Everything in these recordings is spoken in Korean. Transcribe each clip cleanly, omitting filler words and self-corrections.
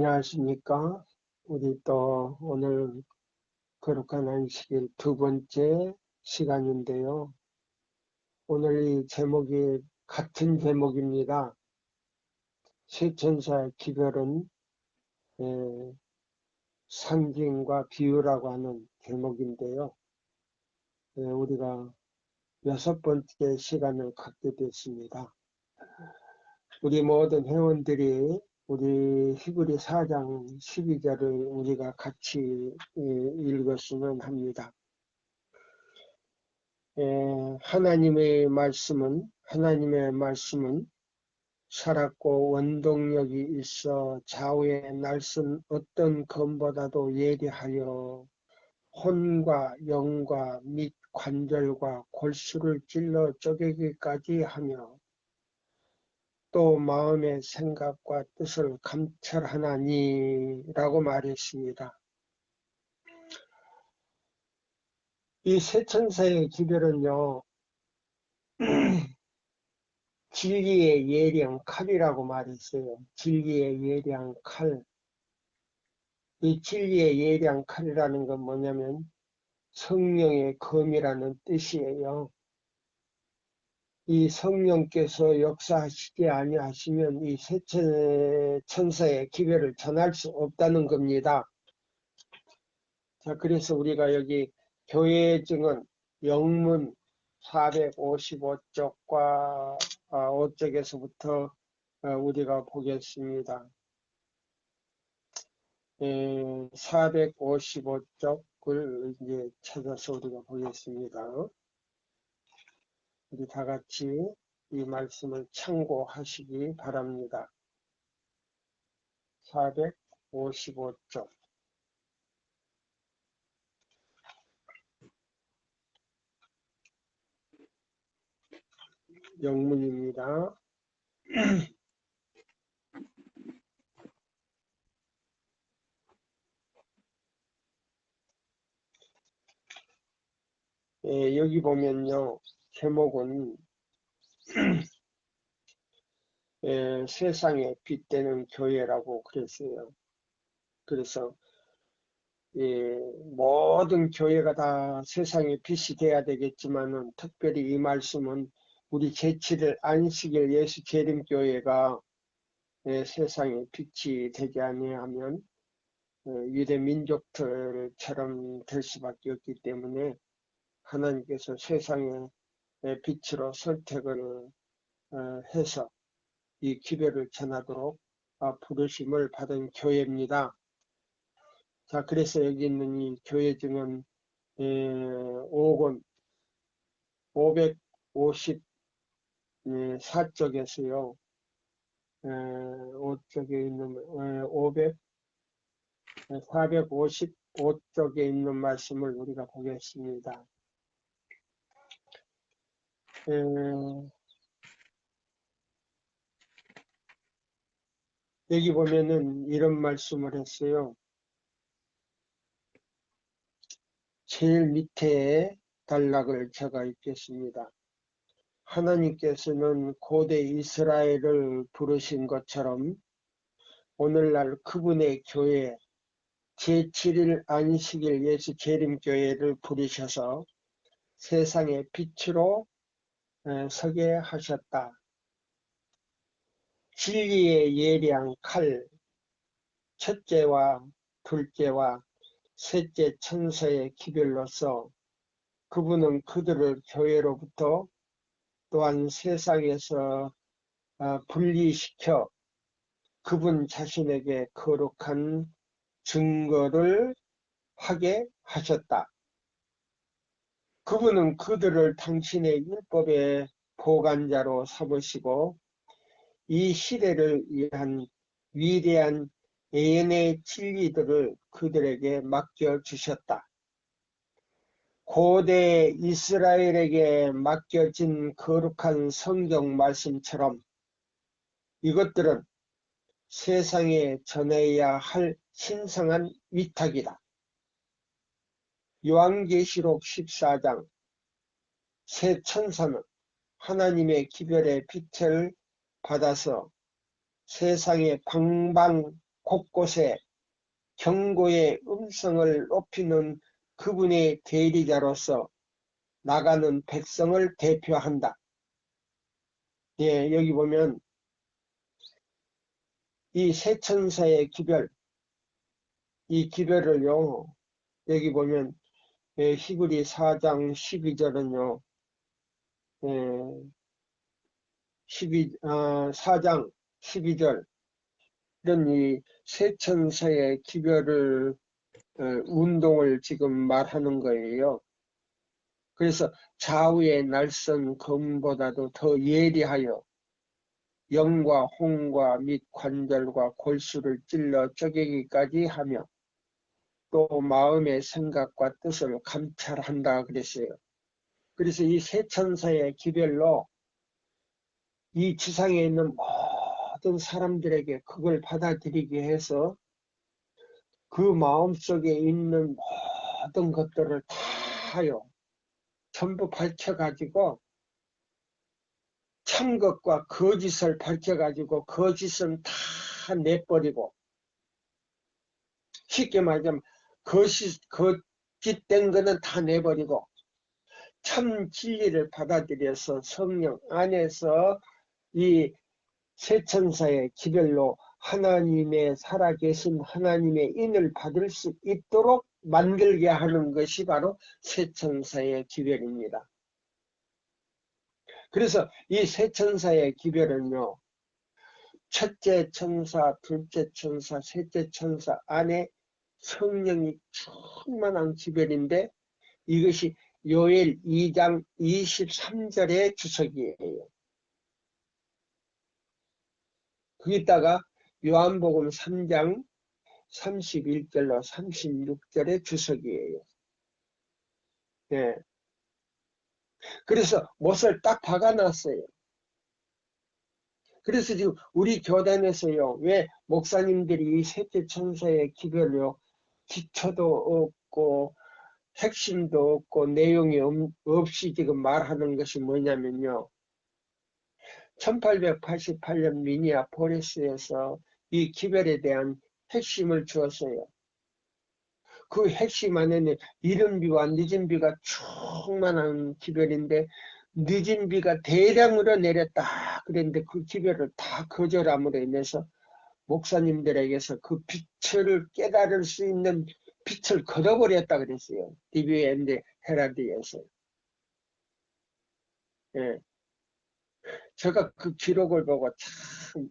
안녕하십니까. 우리 또 오늘 거룩한 안식일 두 번째 시간인데요. 오늘 이 제목이 같은 제목입니다. 쇠천사의 기별은 상징과 비유라고 하는 제목인데요. 우리가 여섯 번째 시간을 갖게 됐습니다. 우리 모든 회원들이 우리 히브리 4장 12절을 우리가 같이 읽었으면 합니다. 하나님의 말씀은 살았고 원동력이 있어 좌우의 날선 어떤 검보다도 예리하여 혼과 영과 및 관절과 골수를 찔러 쪼개기까지 하며 또 마음의 생각과 뜻을 감찰하나니라고 말했습니다. 이 쇠천사의 기별은요, 진리의 예령 칼이라고 말했어요. 진리의 예령 칼. 이 진리의 예령 칼이라는 건 뭐냐면 성령의 검이라는 뜻이에요. 이 성령께서 역사하시지 아니하시면 이 쇠천사의 기별을 전할 수 없다는 겁니다. 자, 그래서 우리가 여기 교회의 증언 영문 455쪽과 5쪽에서부터 우리가 보겠습니다. 455쪽을 이제 찾아서 우리가 보겠습니다. 우리 다 같이 이 말씀을 참고하시기 바랍니다. 455쪽. 영문입니다. 여기 보면요, 제목은 세상에 빛되는 교회라고 그랬어요. 그래서 모든 교회가 다 세상에 빛이 돼야 되겠지만은 특별히 이 말씀은 우리 제7일 안식일 예수 재림교회가 세상에 빛이 되지 아니하면 유대 민족들처럼 될 수밖에 없기 때문에 하나님께서 세상의 빛으로 선택을 해서 이 기별을 전하도록 부르심을 받은 교회입니다. 자, 그래서 여기 있는 이 교회 증언 5권 554쪽에서요. 5쪽에 있는 455쪽에 있는 말씀을 우리가 보겠습니다. 여기 보면은 이런 말씀을 했어요. 제일 밑에 단락을 제가 읽겠습니다. 하나님께서는 고대 이스라엘을 부르신 것처럼 오늘날 그분의 교회 제7일 안식일 예수 재림교회를 부르셔서 세상의 빛으로 서게 하셨다. 진리의 예리한 칼, 첫째와 둘째와 셋째 천사의 기별로서 그분은 그들을 교회로부터 또한 세상에서 분리시켜 그분 자신에게 거룩한 증거를 하게 하셨다. 그분은 그들을 당신의 율법의 보관자로 삼으시고 이 시대를 위한 위대한 예언의 진리들을 그들에게 맡겨주셨다. 고대 이스라엘에게 맡겨진 거룩한 성경 말씀처럼 이것들은 세상에 전해야 할 신성한 위탁이다. 요한계시록 14장 새 천사는 하나님의 기별의 빛을 받아서 세상의 방방 곳곳에 경고의 음성을 높이는 그분의 대리자로서 나가는 백성을 대표한다. 예, 여기 보면 이 세 천사의 기별, 이 기별을요, 여기 보면 히브리 4장 12절은요, 4장 12절, 이런 이 세 천사의 기별을 운동을 지금 말하는 거예요. 그래서 좌우의 날선 검보다도 더 예리하여 영과 홍과 및 관절과 골수를 찔러 쪼개기까지 하며 또 마음의 생각과 뜻을 감찰한다 그랬어요. 그래서 이 세 천사의 기별로 이 지상에 있는 모든 사람들에게 그걸 받아들이게 해서 그 마음속에 있는 모든 것들을 다요 전부 밝혀가지고 참것과 거짓을 밝혀가지고 거짓은 다 내버리고 쉽게 말하자면 거짓된 거는 다 내버리고 참 진리를 받아들여서 성령 안에서 이 세천사의 기별로 하나님의 살아계신 하나님의 인을 받을 수 있도록 만들게 하는 것이 바로 세천사의 기별입니다. 그래서 이 세천사의 기별은요, 첫째 천사, 둘째 천사, 셋째 천사 안에 성령이 충만한 기별인데 이것이 요엘 2장 23절의 주석이에요. 거기다가 요한복음 3장 31절로 36절의 주석이에요. 네. 그래서 못을 딱 박아놨어요. 그래서 지금 우리 교단에서요, 왜 목사님들이 이 셋째 천사의 기별로 기초도 없고 핵심도 없고 내용이 없이 지금 말하는 것이 뭐냐면요. 1888년 미니아폴리스에서 이 기별에 대한 핵심을 주었어요. 그 핵심 안에는 이른 비와 늦은 비가 충만한 기별인데 늦은 비가 대량으로 내렸다 그랬는데 그 기별을 다 거절함으로 인해서 목사님들에게서 그 빛을 깨달을 수 있는 빛을 걷어버렸다 그랬어요. 디비 앤드 헤라디에서. 예. 제가 그 기록을 보고 참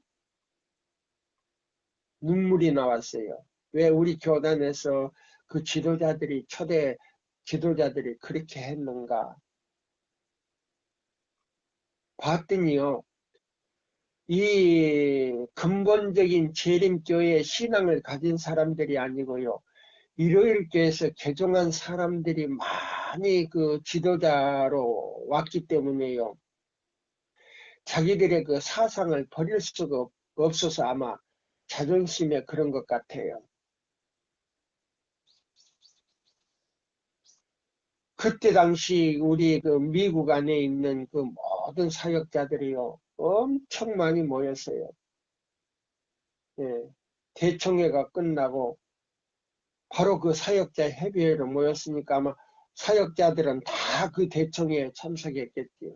눈물이 나왔어요. 왜 우리 교단에서 그 지도자들이 초대 지도자들이 그렇게 했는가 봤더니요. 이 근본적인 재림교회 신앙을 가진 사람들이 아니고요. 일요일교회에서 개종한 사람들이 많이 그 지도자로 왔기 때문에요. 자기들의 그 사상을 버릴 수가 없어서 아마 자존심에 그런 것 같아요. 그때 당시 우리 그 미국 안에 있는 그 모든 사역자들이요. 엄청 많이 모였어요. 예. 대총회가 끝나고 바로 그 사역자 협의회로 모였으니까 아마 사역자들은 다 그 대총회에 참석했겠지요.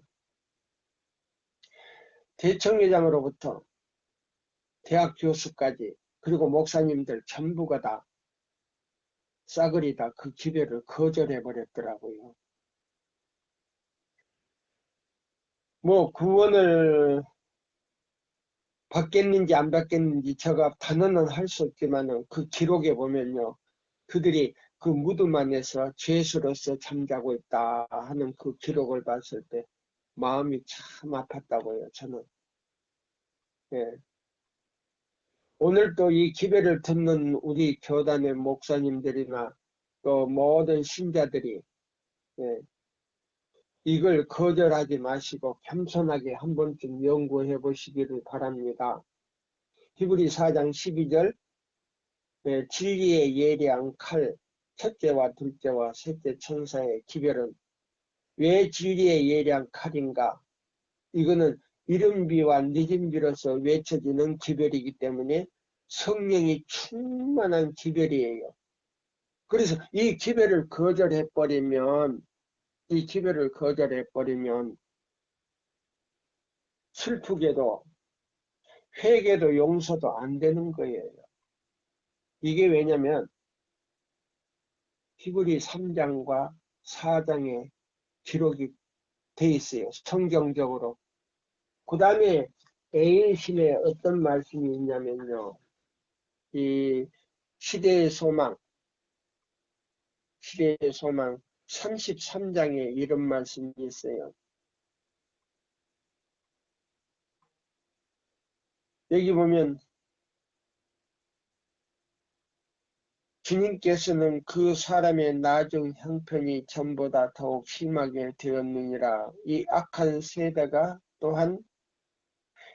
대총회장으로부터 대학 교수까지 그리고 목사님들 전부가 다 싸그리 다 그 기별을 거절해 버렸더라고요. 뭐 구원을 받겠는지 안 받겠는지 제가 단언은 할 수 없지만은 그 기록에 보면요. 그들이 그 무덤 안에서 죄수로서 잠자고 있다 하는 그 기록을 봤을 때 마음이 참 아팠다고요, 저는. 예. 오늘 또 이 기별을 듣는 우리 교단의 목사님들이나 또 모든 신자들이 예, 이걸 거절하지 마시고 겸손하게 한 번쯤 연구해 보시기를 바랍니다. 히브리 4장 12절 진리의 예리한 칼, 첫째와 둘째와 셋째 천사의 기별은 왜 진리의 예리한 칼인가? 이거는 이른 비와 늦은 비로서 외쳐지는 기별이기 때문에 성령이 충만한 기별이에요. 그래서 이 기별을 거절해버리면 슬프게도 회개도 용서도 안 되는 거예요. 이게 왜냐면 히브리 3장과 4장에 기록이 돼 있어요. 성경적으로. 그 다음에 에인신에 어떤 말씀이 있냐면요. 이 시대의 소망 33장에 이런 말씀이 있어요. 여기 보면 주님께서는 그 사람의 나중 형편이 전보다 더욱 심하게 되었느니라. 이 악한 세대가 또한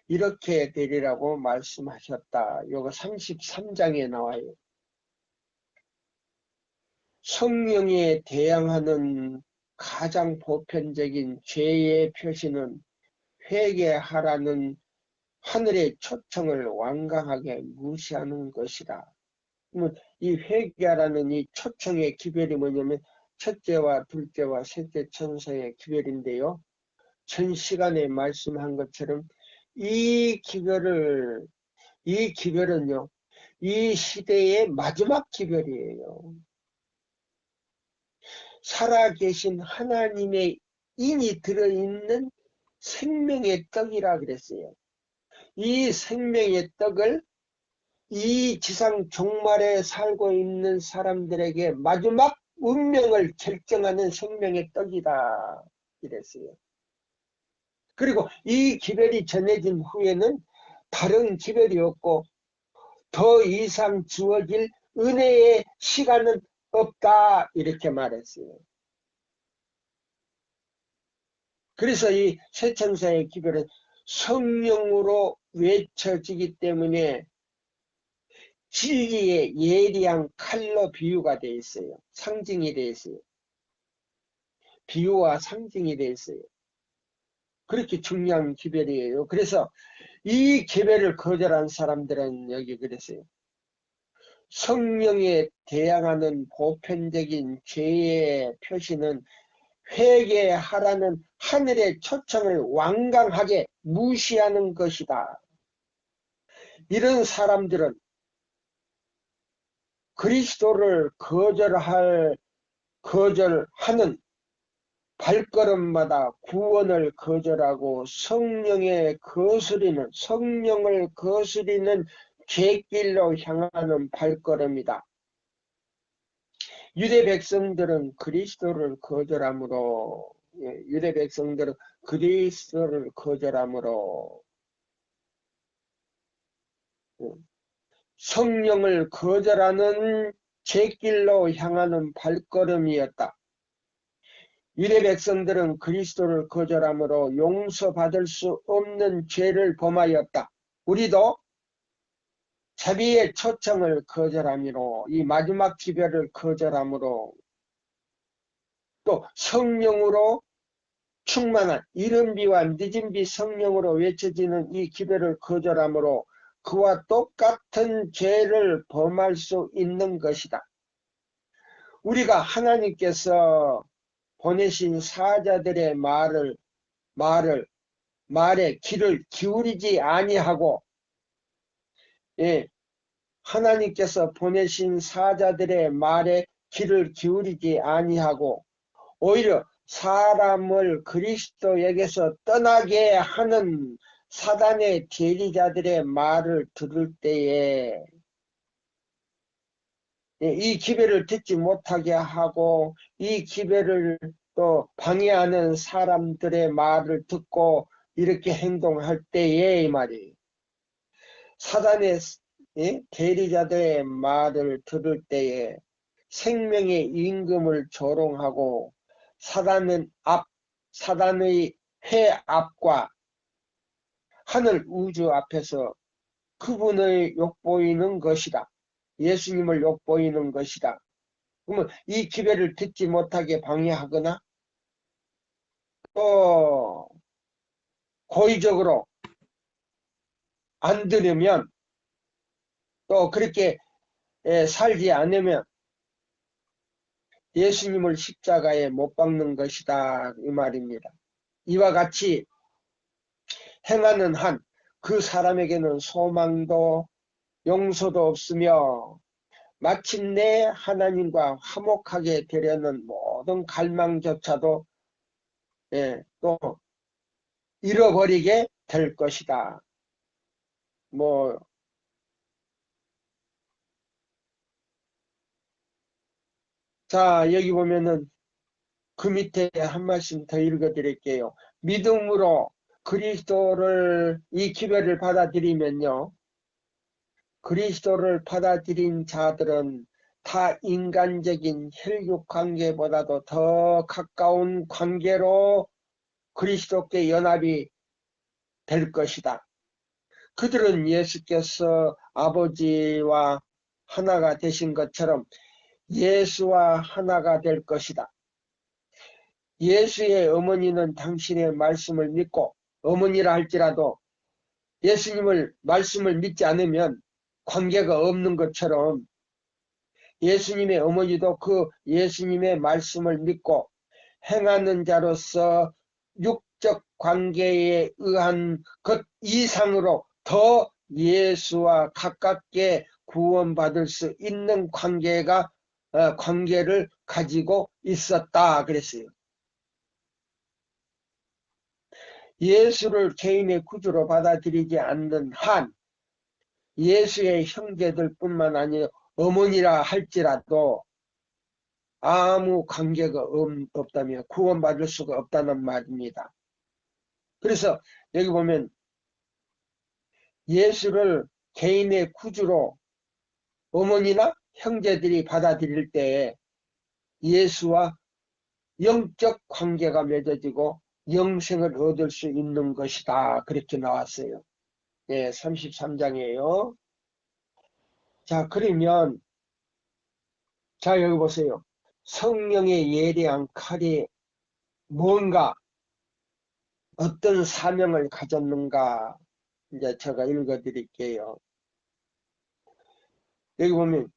이렇게 되리라고 말씀하셨다. 요거 33장에 나와요. 성령에 대항하는 가장 보편적인 죄의 표시는 회개하라는 하늘의 초청을 완강하게 무시하는 것이다. 그러면 이 회개하라는 이 초청의 기별이 뭐냐면 첫째와 둘째와 셋째 천사의 기별인데요. 전 시간에 말씀한 것처럼 이 기별은요, 이 시대의 마지막 기별이에요. 살아계신 하나님의 인이 들어있는 생명의 떡이라 그랬어요. 이 생명의 떡을 이 지상 종말에 살고 있는 사람들에게 마지막 운명을 결정하는 생명의 떡이다 이랬어요. 그리고 이 기별이 전해진 후에는 다른 기별이 없고 더 이상 주어질 은혜의 시간은 없다 이렇게 말했어요. 그래서 이 세천사의 기별은 성령으로 외쳐지기 때문에 진리의 예리한 칼로 비유가 되어 있어요. 상징이 되어 있어요. 비유와 상징이 되어 있어요. 그렇게 중요한 기별이에요. 그래서 이 기별을 거절한 사람들은 여기 그랬어요. 성령에 대항하는 보편적인 죄의 표시는 회개하라는 하늘의 초청을 완강하게 무시하는 것이다. 이런 사람들은 그리스도를 거절하는 발걸음마다 구원을 거절하고 성령을 거스리는 죄길로 향하는 발걸음이다. 유대 백성들은 그리스도를 거절함으로 성령을 거절하는 죄길로 향하는 발걸음이었다. 유대 백성들은 그리스도를 거절함으로 용서받을 수 없는 죄를 범하였다. 우리도 자비의 초청을 거절함으로 이 마지막 기별을 거절함으로 또 성령으로 충만한 이른 비와 늦은 비 성령으로 외쳐지는 이 기별을 거절함으로 그와 똑같은 죄를 범할 수 있는 것이다. 우리가 하나님께서 보내신 사자들의 말에 귀를 기울이지 아니하고, 예, 하나님께서 보내신 사자들의 말에 귀를 기울이지 아니하고 오히려 사람을 그리스도에게서 떠나게 하는 사단의 대리자들의 말을 들을 때에 이 기별을 듣지 못하게 하고 이 기별을 또 방해하는 사람들의 말을 듣고 이렇게 행동할 때에 이 말이에요. 사단의 대리자들의 말을 들을 때에 생명의 임금을 조롱하고 사단의 해 앞과 하늘 우주 앞에서 그분을 욕보이는 것이다. 예수님을 욕보이는 것이다. 그러면 이 기별을 듣지 못하게 방해하거나 또 고의적으로 안 들으면 또 그렇게 살지 않으면 예수님을 십자가에 못 박는 것이다 이 말입니다. 이와 같이 행하는 한 그 사람에게는 소망도 용서도 없으며 마침내 하나님과 화목하게 되려는 모든 갈망조차도 또 잃어버리게 될 것이다. 자, 여기 보면은 그 밑에 한 말씀 더 읽어드릴게요. 믿음으로 그리스도를 이 기별을 받아들이면요. 그리스도를 받아들인 자들은 타 인간적인 혈육 관계보다도 더 가까운 관계로 그리스도께 연합이 될 것이다. 그들은 예수께서 아버지와 하나가 되신 것처럼 예수와 하나가 될 것이다. 예수의 어머니는 당신의 말씀을 믿고 어머니라 할지라도 예수님을 말씀을 믿지 않으면 관계가 없는 것처럼 예수님의 어머니도 그 예수님의 말씀을 믿고 행하는 자로서 육적 관계에 의한 것 이상으로 더 예수와 가깝게 구원받을 수 있는 관계를 가지고 있었다 그랬어요. 예수를 개인의 구주로 받아들이지 않는 한 예수의 형제들 뿐만 아니라 어머니라 할지라도 아무 관계가 없다며 구원받을 수가 없다는 말입니다. 그래서 여기 보면 예수를 개인의 구주로 어머니나 형제들이 받아들일 때 예수와 영적 관계가 맺어지고 영생을 얻을 수 있는 것이다. 그렇게 나왔어요. 33장이에요. 자, 그러면 자, 여기 보세요. 성령의 예리한 칼이 뭔가 어떤 사명을 가졌는가 이제 제가 읽어드릴게요. 여기 보면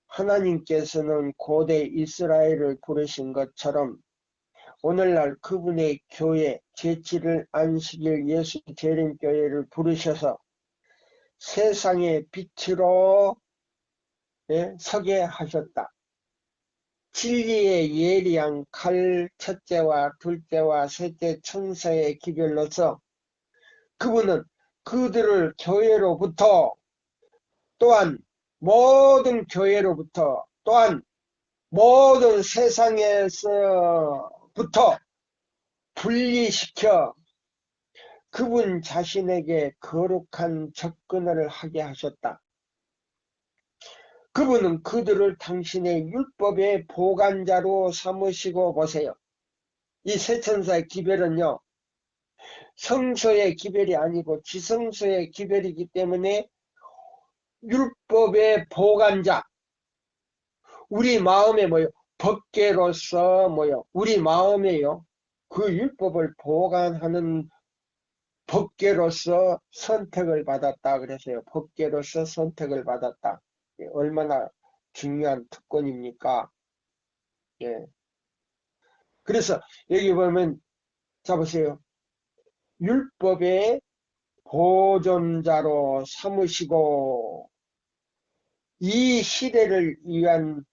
하나님께서는 고대 이스라엘을 부르신 것처럼 오늘날 그분의 교회 제7일 안식일 예수 재림교회를 부르셔서 세상의 빛으로 서게 하셨다. 진리의 예리한 칼 첫째와 둘째와 셋째 천사의 기별로서 그분은 그들을 교회로부터 또한 모든 교회로부터 또한 모든 세상에서부터 분리시켜 그분 자신에게 거룩한 접근을 하게 하셨다. 그분은 그들을 당신의 율법의 보관자로 삼으시고 보세요. 이 세천사의 기별은요. 성소의 기별이 아니고 지성소의 기별이기 때문에 율법의 보관자 우리 마음에 법계로서 우리 마음에요. 그 율법을 보관하는 법계로서 선택을 받았다 그래서요. 법계로서 선택을 받았다. 얼마나 중요한 특권입니까? 예. 그래서 여기 보면 자 보세요. 율법의 보존자로 삼으시고 이 시대를 위한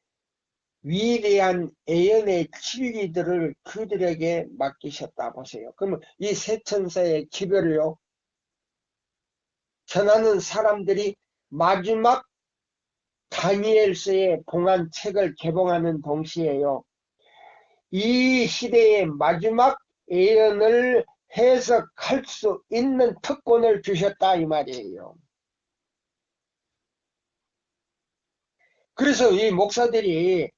위대한 애연의 진리들을 그들에게 맡기셨다 보세요. 그러면 이 세 천사의 기별을요 전하는 사람들이 마지막 다니엘서의 봉한 책을 개봉하는 동시에요. 이 시대의 마지막 예언을 해석할 수 있는 특권을 주셨다 이 말이에요. 그래서 이 목사님들이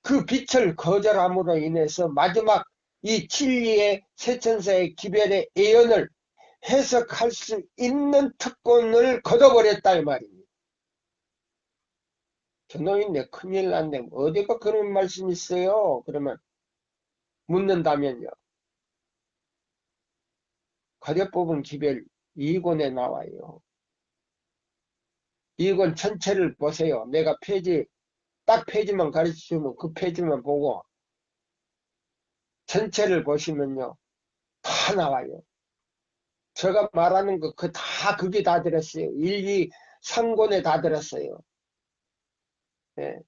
그 빛을 거절함으로 인해서 마지막 이 진리의 세천사의 기별의 예언을 해석할 수 있는 특권을 거둬버렸다 이 말입니다. 저놈이네 큰일 났네. 어디가 그런 말씀 있어요? 그러면 묻는다면요. 가려뽑은 기별 2권에 나와요. 이건 전체를 보세요. 내가 페이지, 딱 페이지만 가르쳐주면 그 페이지만 보고 전체를 보시면요. 다 나와요. 제가 말하는 거, 그게 다 들었어요. 1, 2, 3권에 다 들었어요. 예.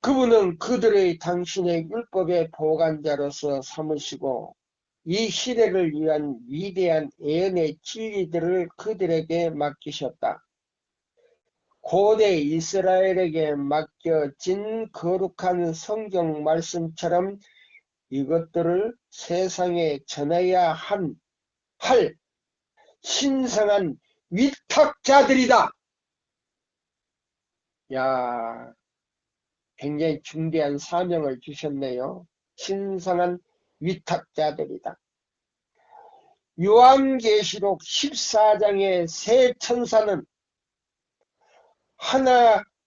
그분은 그들의 당신의 율법의 보관자로서 삼으시고 이 시대를 위한 위대한 예언의 진리들을 그들에게 맡기셨다. 고대 이스라엘에게 맡겨진 거룩한 성경 말씀처럼 이것들을 세상에 전해야 할 신성한 위탁자들이다. 야, 굉장히 중대한 사명을 주셨네요. 신성한 위탁자들이다. 요한계시록 14장의 새 천사는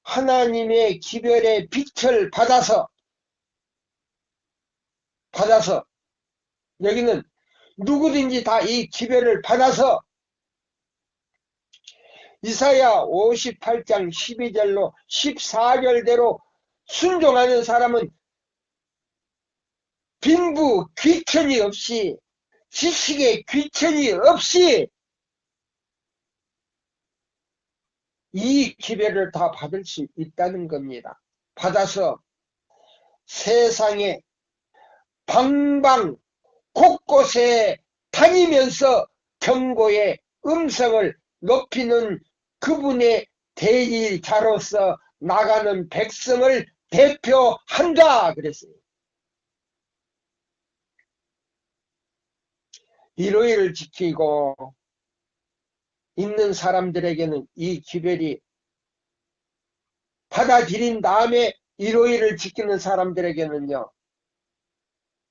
하나님의 기별의 빛을 받아서 여기는 누구든지 다 이 기별을 받아서 이사야 58장 12절로 14절대로 순종하는 사람은 빈부 귀천이 없이 지식의 귀천이 없이 이 기별을 다 받을 수 있다는 겁니다. 받아서 세상에 방방 곳곳에 다니면서 경고의 음성을 높이는 그분의 대리자로서 나가는 백성을 대표한다 그랬어요. 일요일을 지키고 있는 사람들에게는 이 기별이 받아들인 다음에 일요일을 지키는 사람들에게는요.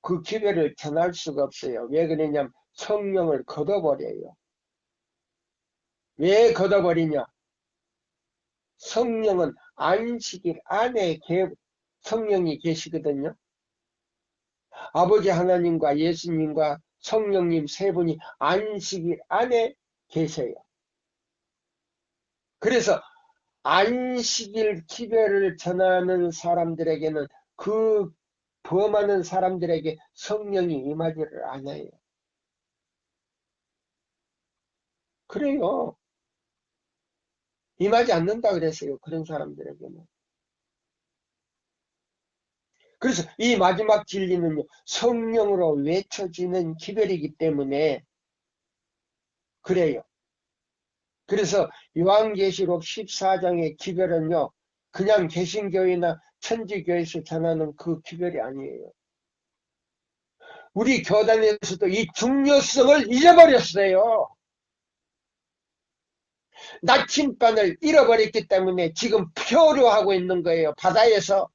그 기별을 전할 수가 없어요. 왜 그러냐면 성령을 걷어버려요. 왜 걷어버리냐? 성령은 안식일 안에 성령이 계시거든요. 아버지 하나님과 예수님과 성령님 세 분이 안식일 안에 계셔요. 그래서 안식일 기별을 전하는 사람들에게는 그 범하는 사람들에게 성령이 임하지를 않아요. 그래요. 임하지 않는다 그랬어요. 그런 사람들에게는. 그래서 이 마지막 진리는요. 성령으로 외쳐지는 기별이기 때문에 그래요. 그래서 요한계시록 14장의 기별은요. 그냥 개신교회나 천주교회에서 전하는 그 기별이 아니에요. 우리 교단에서도 이 중요성을 잊어버렸어요. 나침반을 잃어버렸기 때문에 지금 표류하고 있는 거예요. 바다에서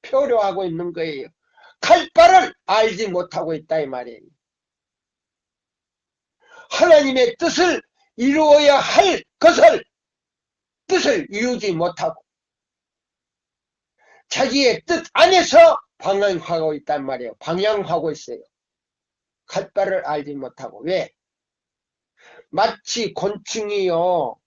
표류하고 있는 거예요. 칼바를 알지 못하고 있다 이 말이에요. 하나님의 뜻을 이루어야 할 것을 뜻을 이루지 못하고 자기의 뜻 안에서 방향하고 있단 말이에요. 방향하고 있어요. 칼바를 알지 못하고. 왜? 마치 곤충이요.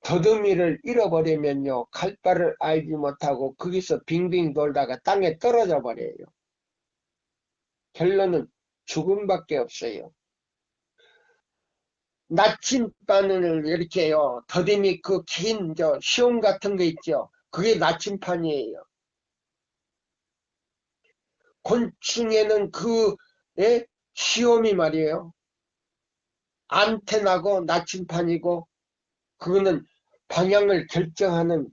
더듬이를 잃어버리면요. 칼바를 알지 못하고 거기서 빙빙 돌다가 땅에 떨어져 버려요. 결론은 죽음밖에 없어요. 나침반을 이렇게요. 더듬이 그 긴 시험 같은 거 있죠. 그게 나침판이에요. 곤충에는 그 시험이 말이에요. 안테나고 나침판이고 그거는 방향을 결정하는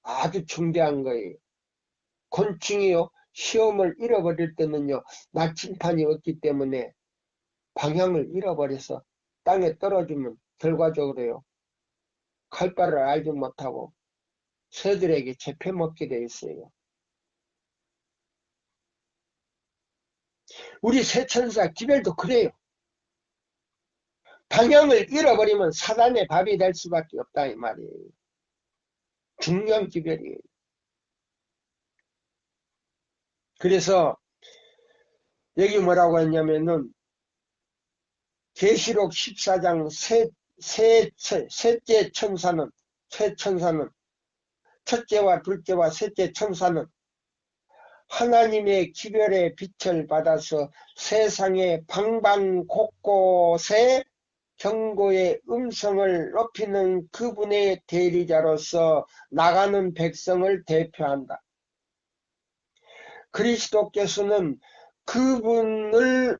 아주 중대한 거예요. 곤충이요. 시험을 잃어버릴 때는요. 나침판이 없기 때문에 방향을 잃어버려서 땅에 떨어지면 결과적으로요. 칼바를 알지 못하고 새들에게 잡혀먹게 돼 있어요. 우리 새천사 기별도 그래요. 방향을 잃어버리면 사단의 밥이 될 수밖에 없다 이 말이에요. 중요한 기별이에요. 그래서 여기 뭐라고 했냐면은 계시록 14장 셋째 천사는, 쇠천사는, 첫째와 둘째와 셋째 천사는 하나님의 기별의 빛을 받아서 세상의 방방 곳곳에 경고의 음성을 높이는 그분의 대리자로서 나가는 백성을 대표한다. 그리스도께서는 그분을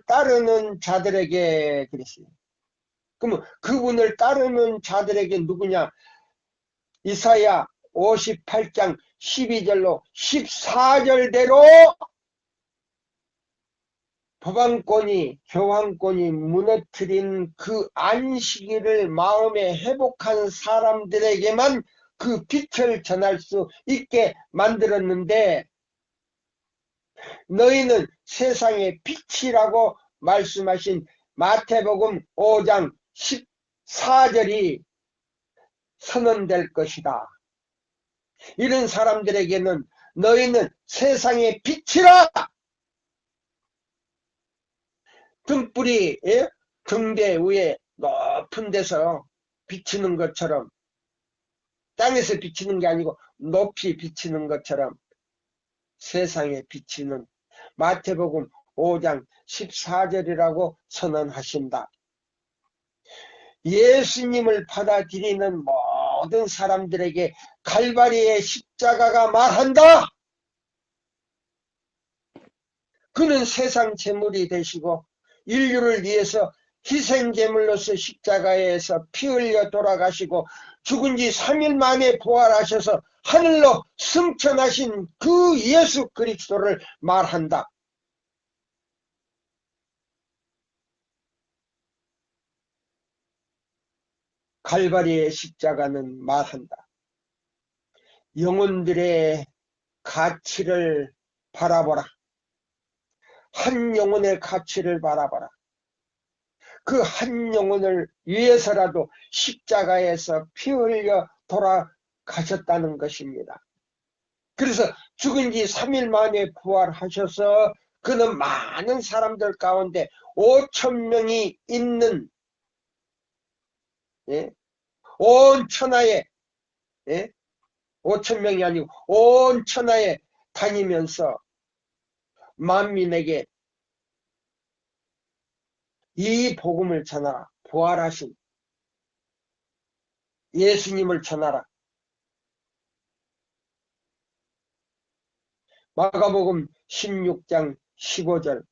따르는 자들에게 그랬어요. 그러면 그분을 따르는 자들에게 누구냐? 이사야 58장 12절로 14절대로 법안권이 교환권이 무너뜨린 그 안식일을 마음에 회복한 사람들에게만 그 빛을 전할 수 있게 만들었는데, 너희는 세상의 빛이라고 말씀하신 마태복음 5장 14절이 선언될 것이다. 이런 사람들에게는 너희는 세상의 빛이라! 등불이 등대 위에 높은 데서 비치는 것처럼, 땅에서 비치는 게 아니고 높이 비치는 것처럼 세상에 비치는 마태복음 5장 14절이라고 선언하신다. 예수님을 받아들이는 모든 사람들에게 갈바리의 십자가가 말한다. 그는 세상 제물이 되시고 인류를 위해서 희생제물로서 십자가에서 피 흘려 돌아가시고 죽은 지 3일 만에 부활하셔서 하늘로 승천하신 그 예수 그리스도를 말한다. 갈바리의 십자가는 말한다. 영혼들의 가치를 바라보라. 한 영혼의 가치를 바라보라. 그 한 영혼을 위해서라도 십자가에서 피 흘려 돌아가셨다는 것입니다. 그래서 죽은 지 3일 만에 부활하셔서 그는 많은 사람들 가운데 5,000명이 있는 온 천하에 5,000명이 아니고 온 천하에 다니면서 만민에게 이 복음을 전하라. 부활하신 예수님을 전하라. 마가복음 16장 15절.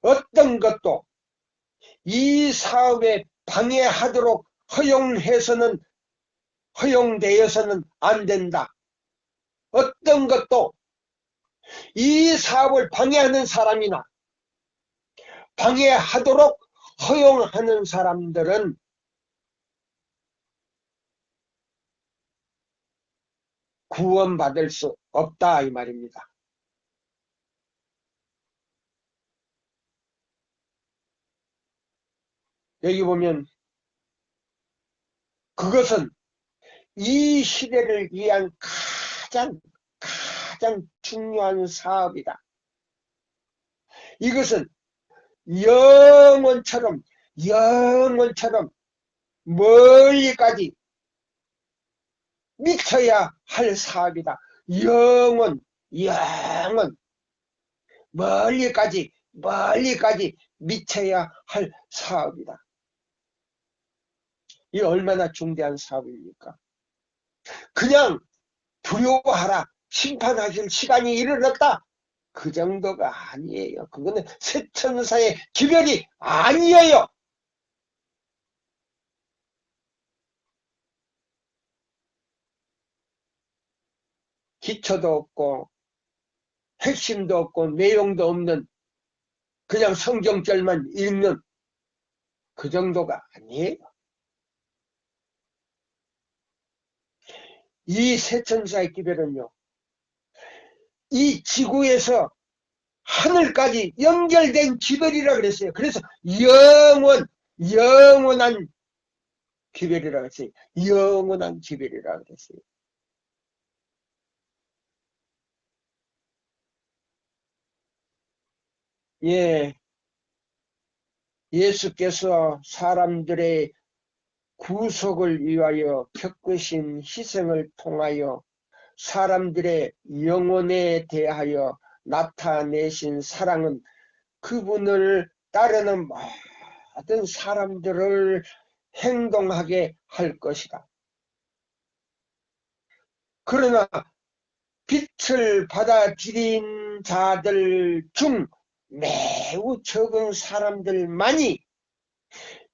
어떤 것도 이 사업에 방해하도록 허용되어서는 안 된다. 어떤 것도 이 사업을 방해하는 사람이나 방해하도록 허용하는 사람들은 구원받을 수 없다 이 말입니다. 여기 보면 그것은 이 시대를 위한 가장 중요한 사업이다. 이것은 영원처럼 멀리까지 미쳐야 할 사업이다. 영원 멀리까지 미쳐야 할 사업이다. 이 얼마나 중대한 사업입니까? 그냥 두려워하라, 심판하실 시간이 이르렀다, 그 정도가 아니에요. 그거는 쇠천사의 기별이 아니에요. 기초도 없고 핵심도 없고 내용도 없는 그냥 성경절만 읽는 그 정도가 아니에요. 이 쇠천사의 기별은요, 이 지구에서 하늘까지 연결된 기별이라 그랬어요. 그래서 영원한 기별이라 그랬어요. 영원한 기별이라 그랬어요. 예, 예수께서 사람들의 구속을 위하여 겪으신 희생을 통하여 사람들의 영혼에 대하여 나타내신 사랑은 그분을 따르는 모든 사람들을 행동하게 할 것이다. 그러나 빛을 받아들인 자들 중 매우 적은 사람들만이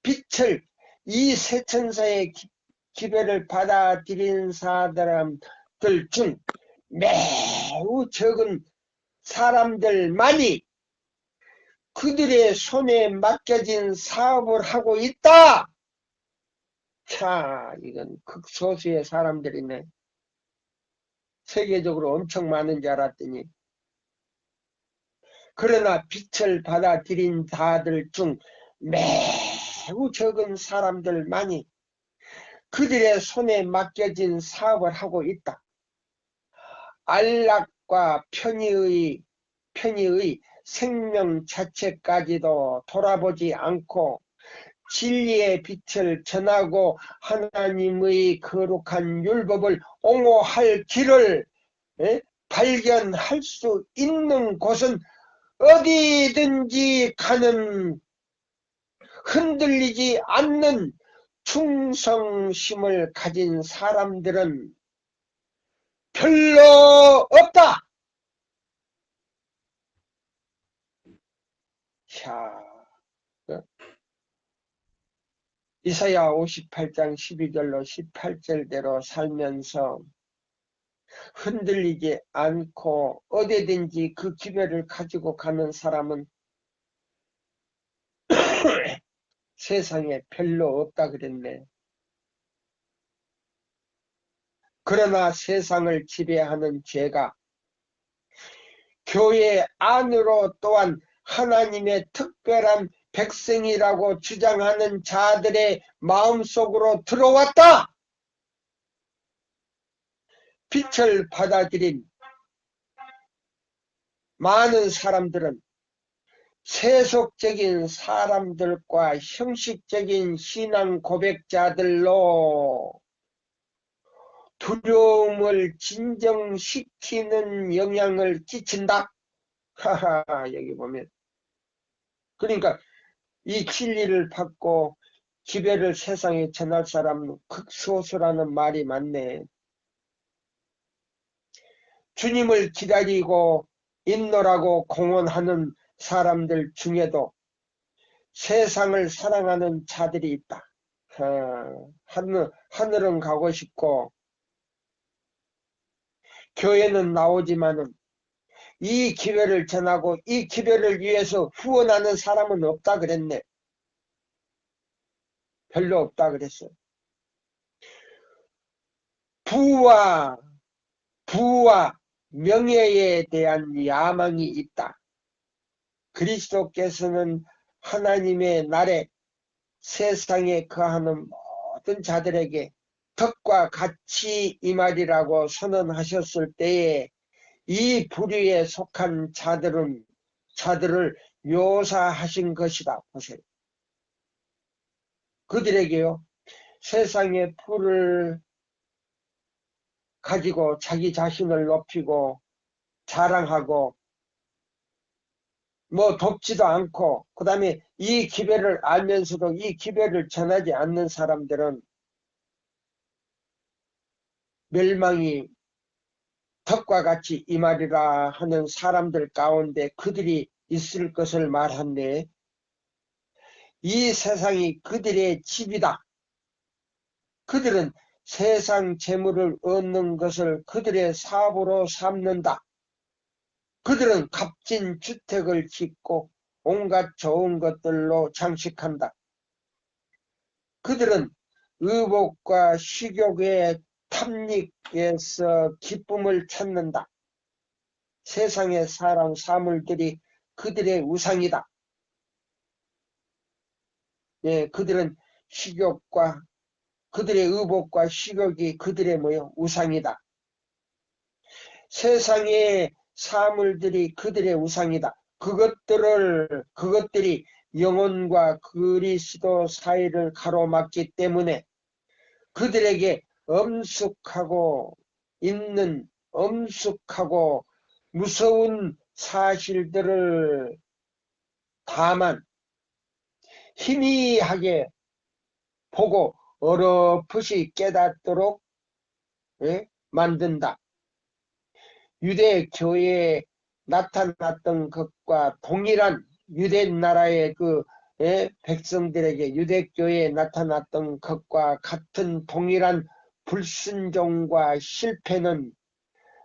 빛을, 이 세천사의 기별을 받아들인 사람들 중 매우 적은 사람들만이 그들의 손에 맡겨진 사업을 하고 있다. 자, 이건 극소수의 사람들이네. 세계적으로 엄청 많은 줄 알았더니. 그러나 빛을 받아들인 자들 중 매우 적은 사람들만이 그들의 손에 맡겨진 사업을 하고 있다. 안락과 편의의 생명 자체까지도 돌아보지 않고 진리의 빛을 전하고 하나님의 거룩한 율법을 옹호할 길을 발견할 수 있는 곳은 어디든지 가는 흔들리지 않는 충성심을 가진 사람들은 별로 없다. 자, 이사야 58장 12절로 18절대로 살면서 흔들리지 않고 어디든지 그 기별을 가지고 가는 사람은 세상에 별로 없다 그랬네. 그러나 세상을 지배하는 죄가 교회 안으로 또한 하나님의 특별한 백성이라고 주장하는 자들의 마음속으로 들어왔다. 빛을 받아들인 많은 사람들은 세속적인 사람들과 형식적인 신앙 고백자들로 두려움을 진정시키는 영향을 끼친다. 하하, 여기 보면. 그러니까 이 진리를 받고 기별을 세상에 전할 사람은 극소수라는 말이 맞네. 주님을 기다리고 인노라고 공언하는 사람들 중에도 세상을 사랑하는 자들이 있다. 하늘은 가고 싶고 교회는 나오지만은 이 기회를 전하고 이 기회를 위해서 후원하는 사람은 없다 그랬네. 별로 없다 그랬어. 부와 명예에 대한 야망이 있다. 그리스도께서는 하나님의 날에 세상에 거하는 모든 자들에게 덕과 같이 임하리라고 선언하셨을 때에 이 부류에 속한 자들을 묘사하신 것이다. 보세요. 그들에게요, 세상의 부를 가지고 자기 자신을 높이고 자랑하고 뭐 돕지도 않고 그 다음에 이 기별을 알면서도 이 기별을 전하지 않는 사람들은 멸망이 덕과 같이 임하리라 하는 사람들 가운데 그들이 있을 것을 말한데 이 세상이 그들의 집이다. 그들은 세상 재물을 얻는 것을 그들의 사업으로 삼는다. 그들은 값진 주택을 짓고 온갖 좋은 것들로 장식한다. 그들은 의복과 식욕의 탐닉에서 기쁨을 찾는다. 세상의 사람 사물들이 그들의 우상이다. 예, 그들은 식욕과 그들의 의복과 식욕이 그들의 우상이다. 세상의 사물들이 그들의 우상이다. 그것들이 영혼과 그리스도 사이를 가로막기 때문에 그들에게 엄숙하고 무서운 사실들을 다만 희미하게 보고 어렴풋이 깨닫도록 만든다. 유대 교회에 나타났던 것과 동일한 유대 나라의 백성들에게 유대교회에 나타났던 것과 같은 동일한 불순종과 실패는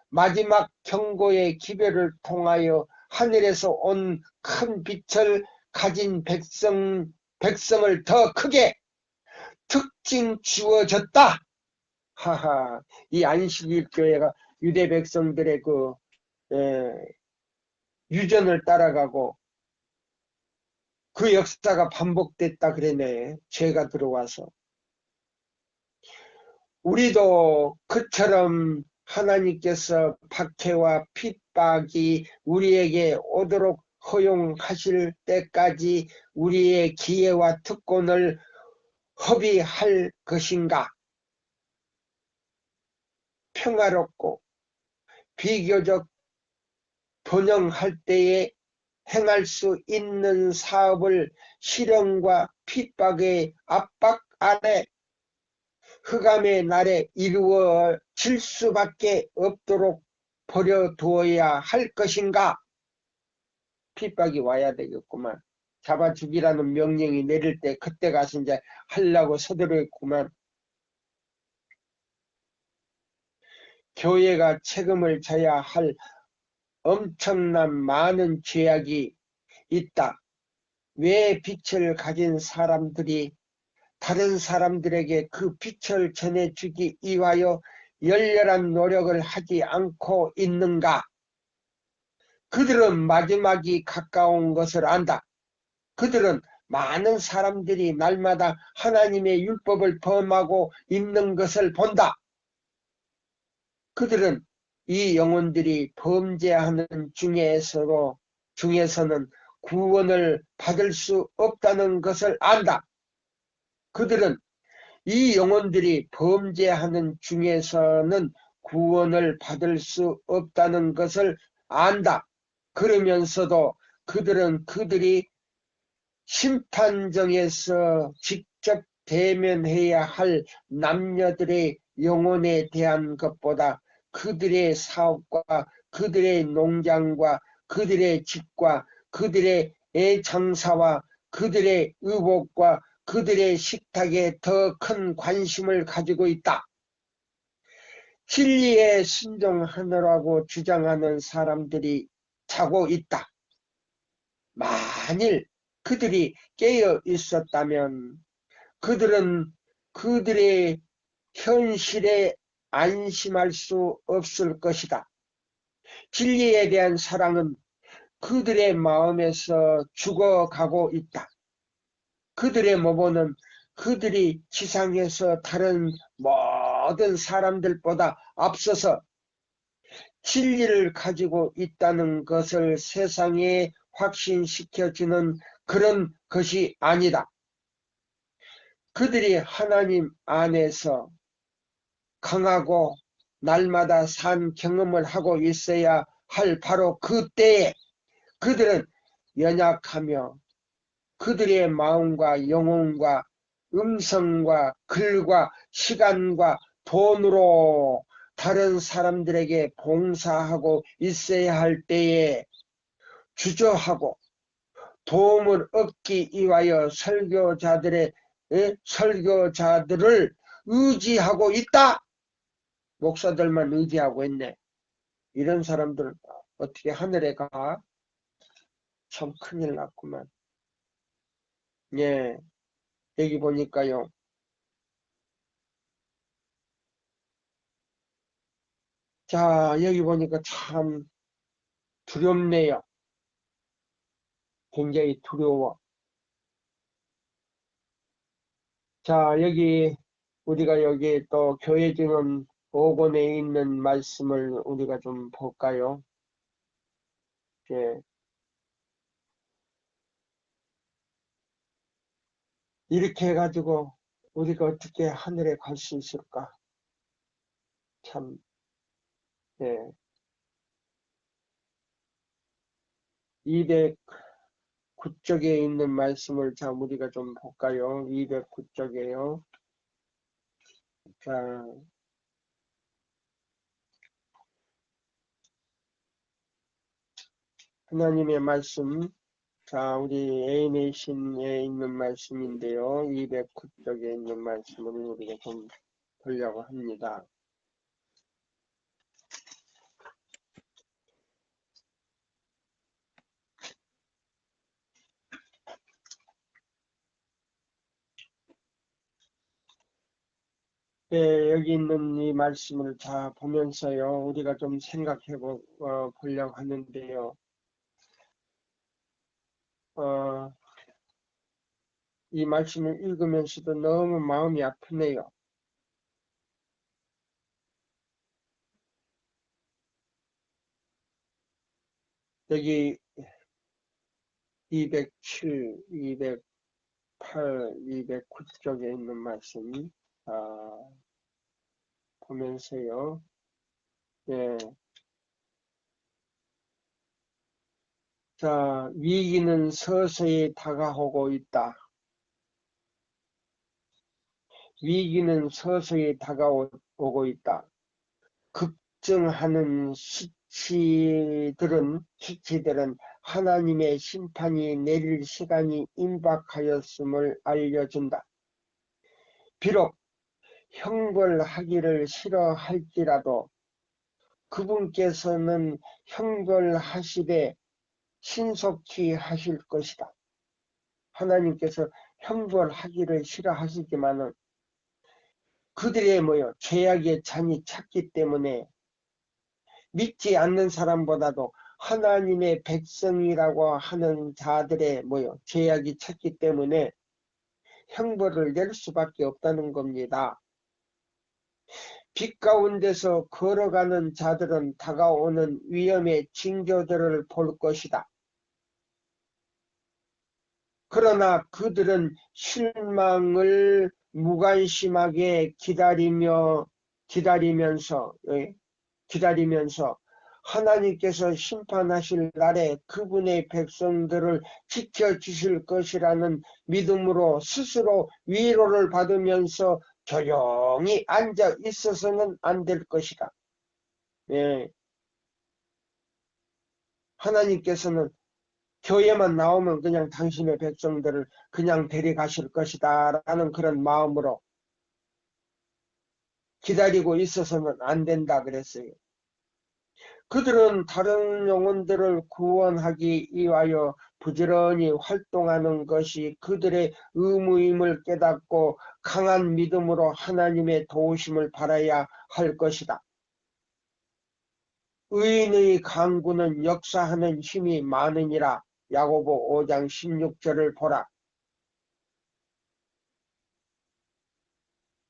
마지막 경고의 기별을 통하여 하늘에서 온 큰 빛을 가진 백성을 더 크게 특징 지워졌다. 하하, 이 안식일 교회가 유대 백성들의 유전을 따라가고 그 역사가 반복됐다 그러네. 죄가 들어와서. 우리도 그처럼 하나님께서 박해와 핍박이 우리에게 오도록 허용하실 때까지 우리의 기회와 특권을 허비할 것인가? 평화롭고 비교적 번영할 때에 행할 수 있는 사업을 시련과 핍박의 압박 아래 흑암의 날에 이루어질 수밖에 없도록 버려두어야 할 것인가? 핍박이 와야 되겠구만. 잡아 죽이라는 명령이 내릴 때 그때 가서 이제 하려고 서두르겠구만. 교회가 책임을 져야 할 엄청난 많은 죄악이 있다. 왜 빛을 가진 사람들이 다른 사람들에게 그 빛을 전해주기 위하여 열렬한 노력을 하지 않고 있는가? 그들은 마지막이 가까운 것을 안다. 그들은 많은 사람들이 날마다 하나님의 율법을 범하고 있는 것을 본다. 그들은 이 영혼들이 범죄하는 중에서는 구원을 받을 수 없다는 것을 안다. 그들은 이 영혼들이 범죄하는 중에서는 구원을 받을 수 없다는 것을 안다. 그러면서도 그들은 그들이 심판정에서 직접 대면해야 할 남녀들의 영혼에 대한 것보다 그들의 사업과 그들의 농장과 그들의 집과 그들의 장사와 그들의 의복과 그들의 식탁에 더 큰 관심을 가지고 있다. 진리에 순종하느라고 주장하는 사람들이 자고 있다. 만일 그들이 깨어 있었다면 그들은 그들의 현실에 안심할 수 없을 것이다. 진리에 대한 사랑은 그들의 마음에서 죽어가고 있다. 그들의 모범은 그들이 지상에서 다른 모든 사람들보다 앞서서 진리를 가지고 있다는 것을 세상에 확신시켜주는 그런 것이 아니다. 그들이 하나님 안에서 강하고 날마다 산 경험을 하고 있어야 할 바로 그때에 그들은 연약하며 그들의 마음과 영혼과 음성과 글과 시간과 돈으로 다른 사람들에게 봉사하고 있어야 할 때에 주저하고 도움을 얻기 위하여 설교자들을 의지하고 있다. 목사들만 의지하고 있네. 이런 사람들 어떻게 하늘에 가? 참 큰일 났구만. 예, 여기 보니까요. 자, 여기 보니까 참 두렵네요. 굉장히 두려워. 자, 우리가 여기 또 교회 주는 5권에 있는 말씀을 우리가 좀 볼까요? 예. 이렇게 해가지고 우리가 어떻게 하늘에 갈 수 있을까? 참, 예. 209쪽에 있는 말씀을 자, 우리가 좀 볼까요? 209쪽에요. 자, 하나님의 말씀. 자, 우리 애인의 신에 있는 말씀인데요. 209쪽에 있는 말씀을 우리가 좀 보려고 합니다. 네, 여기 있는 이 말씀을 다 보면서요, 우리가 좀 생각해 보려고 하는데요. 어, 이 말씀을 읽으면서도 너무 마음이 아프네요. 여기 207, 208, 209쪽에 있는 말씀, 보면서요. 예. 자, 위기는 서서히 다가오고 있다. 위기는 서서히 다가오고 있다. 걱정하는 수치들은 하나님의 심판이 내릴 시간이 임박하였음을 알려준다. 비록 형벌하기를 싫어할지라도 그분께서는 형벌하시되 신속히 하실 것이다. 하나님께서 형벌하기를 싫어하시지만은 그들의 죄악의 잔이 찼기 때문에 믿지 않는 사람보다도 하나님의 백성이라고 하는 자들의 죄악이 찼기 때문에 형벌을 낼 수밖에 없다는 겁니다. 빛 가운데서 걸어가는 자들은 다가오는 위험의 징조들을 볼 것이다. 그러나 그들은 실망을 무관심하게 기다리면서 하나님께서 심판하실 날에 그분의 백성들을 지켜주실 것이라는 믿음으로 스스로 위로를 받으면서 조용히 앉아 있어서는 안 될 것이다. 예. 하나님께서는 교회만 나오면 그냥 당신의 백성들을 그냥 데려가실 것이다 라는 그런 마음으로 기다리고 있어서는 안 된다 그랬어요. 그들은 다른 영혼들을 구원하기 위하여 부지런히 활동하는 것이 그들의 의무임을 깨닫고 강한 믿음으로 하나님의 도우심을 바라야 할 것이다. 의인의 강구는 역사하는 힘이 많으니라. 야고보 5장 16절을 보라.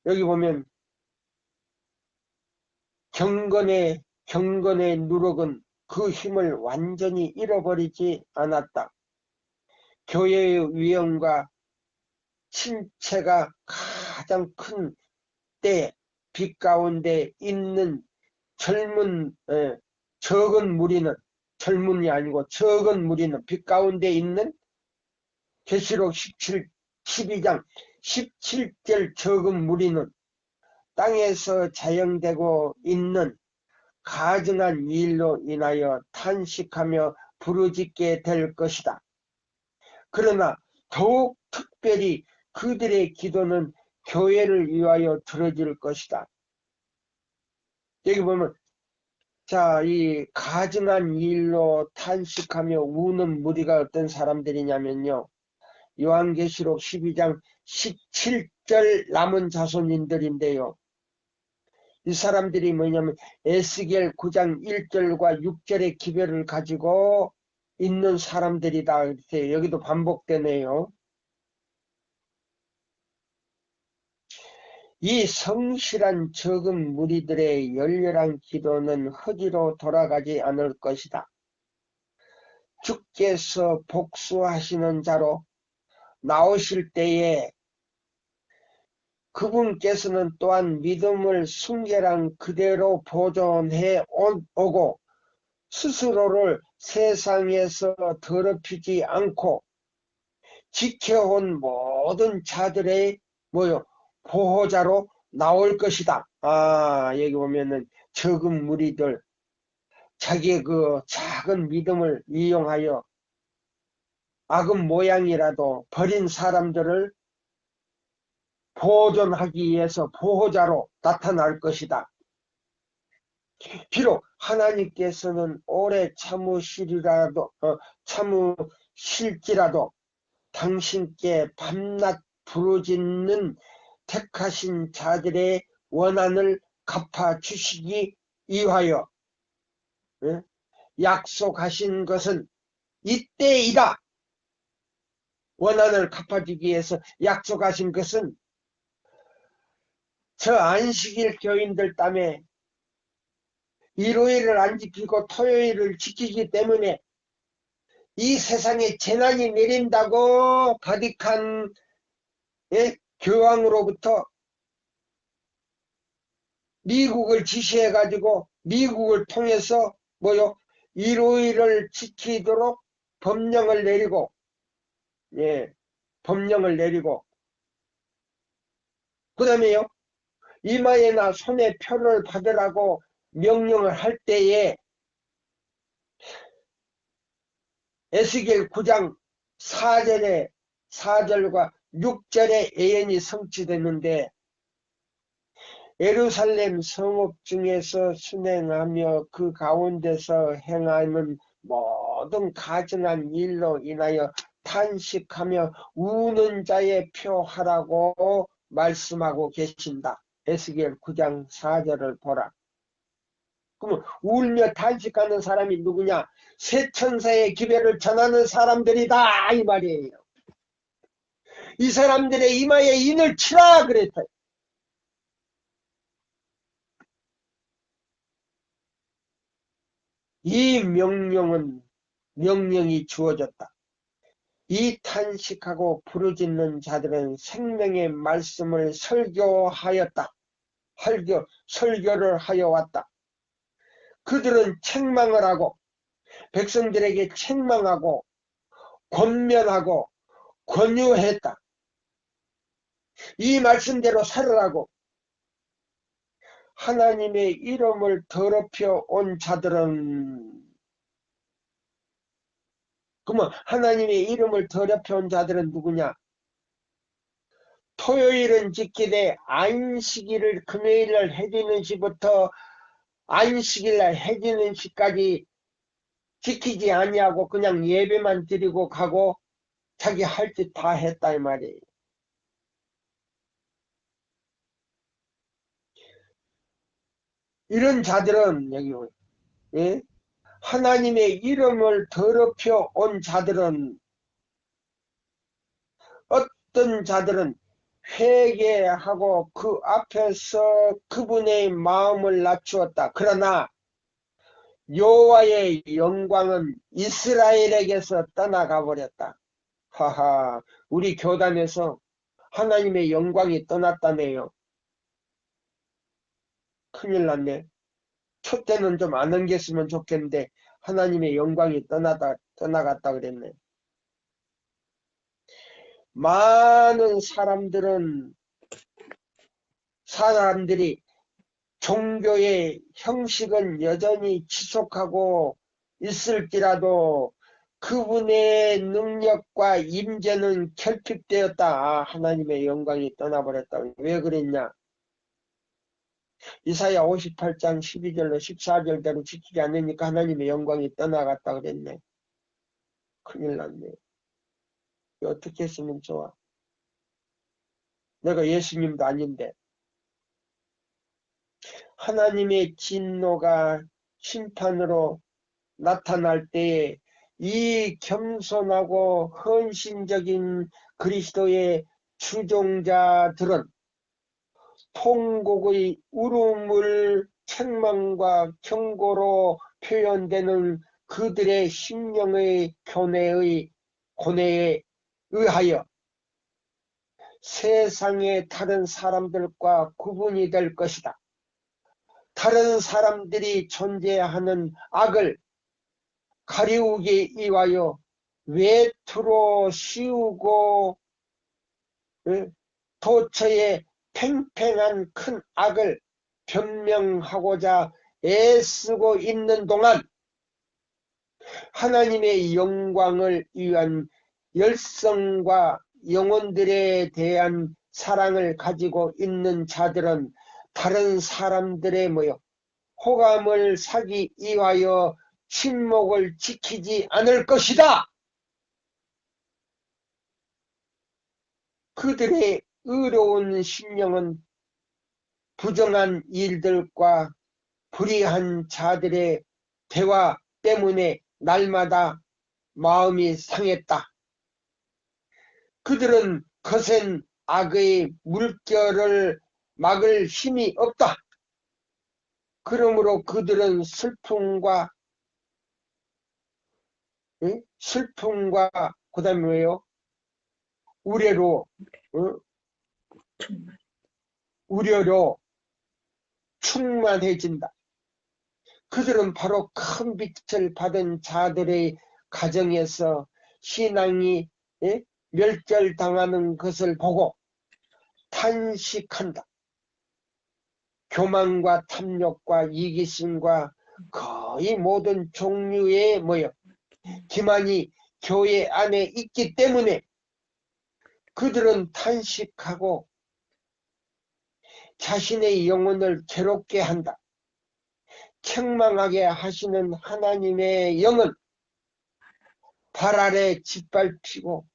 여기 보면 경건의 누룩은 그 힘을 완전히 잃어버리지 않았다. 교회의 위엄과 신체가 가장 큰 때 빛 가운데 있는 적은 무리는, 젊은이 아니고 적은 무리는 빛 가운데 있는 계시록 12장 17절 적은 무리는 땅에서 자영되고 있는 가증한 일로 인하여 탄식하며 부르짖게 될 것이다. 그러나 더욱 특별히 그들의 기도는 교회를 위하여 들어질 것이다. 여기 보면 자, 이 가증한 일로 탄식하며 우는 무리가 어떤 사람들이냐면요. 요한계시록 12장 17절 남은 자손인들인데요. 이 사람들이 뭐냐면 에스겔 9장 1절과 6절의 기별을 가지고 있는 사람들이다. 이렇게 여기도 반복되네요. 이 성실한 적은 무리들의 열렬한 기도는 허지로 돌아가지 않을 것이다. 주께서 복수하시는 자로 나오실 때에 그분께서는 또한 믿음을 순결한 그대로 보존해 오고 스스로를 세상에서 더럽히지 않고 지켜온 모든 자들의 보호자로 나올 것이다. 여기 보면은 적은 무리들, 자기의 그 작은 믿음을 이용하여 악은 모양이라도 버린 사람들을 보존하기 위해서 보호자로 나타날 것이다. 비록 하나님께서는 오래 참으실지라도 당신께 밤낮 부르짖는 택하신 자들의 원한을 갚아주시기 위하여 약속하신 것은 이때이다. 원한을 갚아주기 위해서 약속하신 것은 저 안식일 교인들 땀에 일요일을 안 지키고 토요일을 지키기 때문에 이 세상에 재난이 내린다고 바티칸 교황으로부터 미국을 지시해가지고 미국을 통해서 일요일을 지키도록 법령을 내리고 법령을 내리고 그 다음에요 이마에나 손에 표를 받으라고 명령을 할 때에 에스겔 9장 4절과 6절의 예언이 성취됐는데 예루살렘 성읍 중에서 순행하며 그 가운데서 행하는 모든 가증한 일로 인하여 탄식하며 우는 자의 표하라고 말씀하고 계신다. 에스겔 9장 4절을 보라. 그러면 울며 탄식하는 사람이 누구냐? 새 천사의 기별을 전하는 사람들이다 이 말이에요. 이 사람들의 이마에 인을 치라 그랬어요. 이 명령이 주어졌다. 이 탄식하고 부르짖는 자들은 생명의 말씀을 설교하였다. 설교를 하여 왔다. 그들은 책망을 하고 백성들에게 책망하고 권면하고 권유했다. 이 말씀대로 살으라고. 하나님의 이름을 더럽혀 온 자들은 그러면 하나님의 이름을 더럽혀 온 자들은 누구냐? 토요일은 지키되 안식일을 금요일날 해지는 시부터 안식일날 해지는 시까지 지키지 아니하고 그냥 예배만 드리고 가고 자기 할 짓 다 했다 이 말이에요. 이런 자들은 여기 하나님의 이름을 더럽혀 온 자들은 어떤 자들은 회개하고 그 앞에서 그분의 마음을 낮추었다. 그러나 여호와의 영광은 이스라엘에게서 떠나가 버렸다. 하하, 우리 교단에서 하나님의 영광이 떠났다네요. 큰일 났네. 초 때는 좀 안 넘겼으면 좋겠는데 하나님의 영광이 떠나갔다 그랬네. 많은 사람들이 종교의 형식은 여전히 지속하고 있을지라도 그분의 능력과 임재는 결핍되었다. 하나님의 영광이 떠나버렸다. 왜 그랬냐? 이사야 58장 12절로 14절대로 지키지 않으니까 하나님의 영광이 떠나갔다 그랬네. 큰일 났네. 어떻게 했으면 좋아? 내가 예수님도 아닌데. 하나님의 진노가 심판으로 나타날 때에 이 겸손하고 헌신적인 그리스도의 추종자들은 통곡의 울음을 책망과 경고로 표현되는 그들의 심령의 고뇌에 의하여 세상의 다른 사람들과 구분이 될 것이다. 다른 사람들이 존재하는 악을 가리우기 위하여 외투로 씌우고 도처에 팽팽한 큰 악을 변명하고자 애쓰고 있는 동안 하나님의 영광을 위한 열성과 영혼들에 대한 사랑을 가지고 있는 자들은 다른 사람들의 호감을 사기 위하여 침묵을 지키지 않을 것이다. 그들의 의로운 심령은 부정한 일들과 불의한 자들의 대화 때문에 날마다 마음이 상했다. 그들은 거센 악의 물결을 막을 힘이 없다. 그러므로 그들은 슬픔과 그 다음에 뭐예요? 우려로 충만해진다. 그들은 바로 큰 빛을 받은 자들의 가정에서 신앙이 멸절당하는 것을 보고 탄식한다. 교만과 탐욕과 이기심과 거의 모든 종류의 기만이 교회 안에 있기 때문에 그들은 탄식하고 자신의 영혼을 괴롭게 한다. 책망하게 하시는 하나님의 영은 발 아래 짓밟히고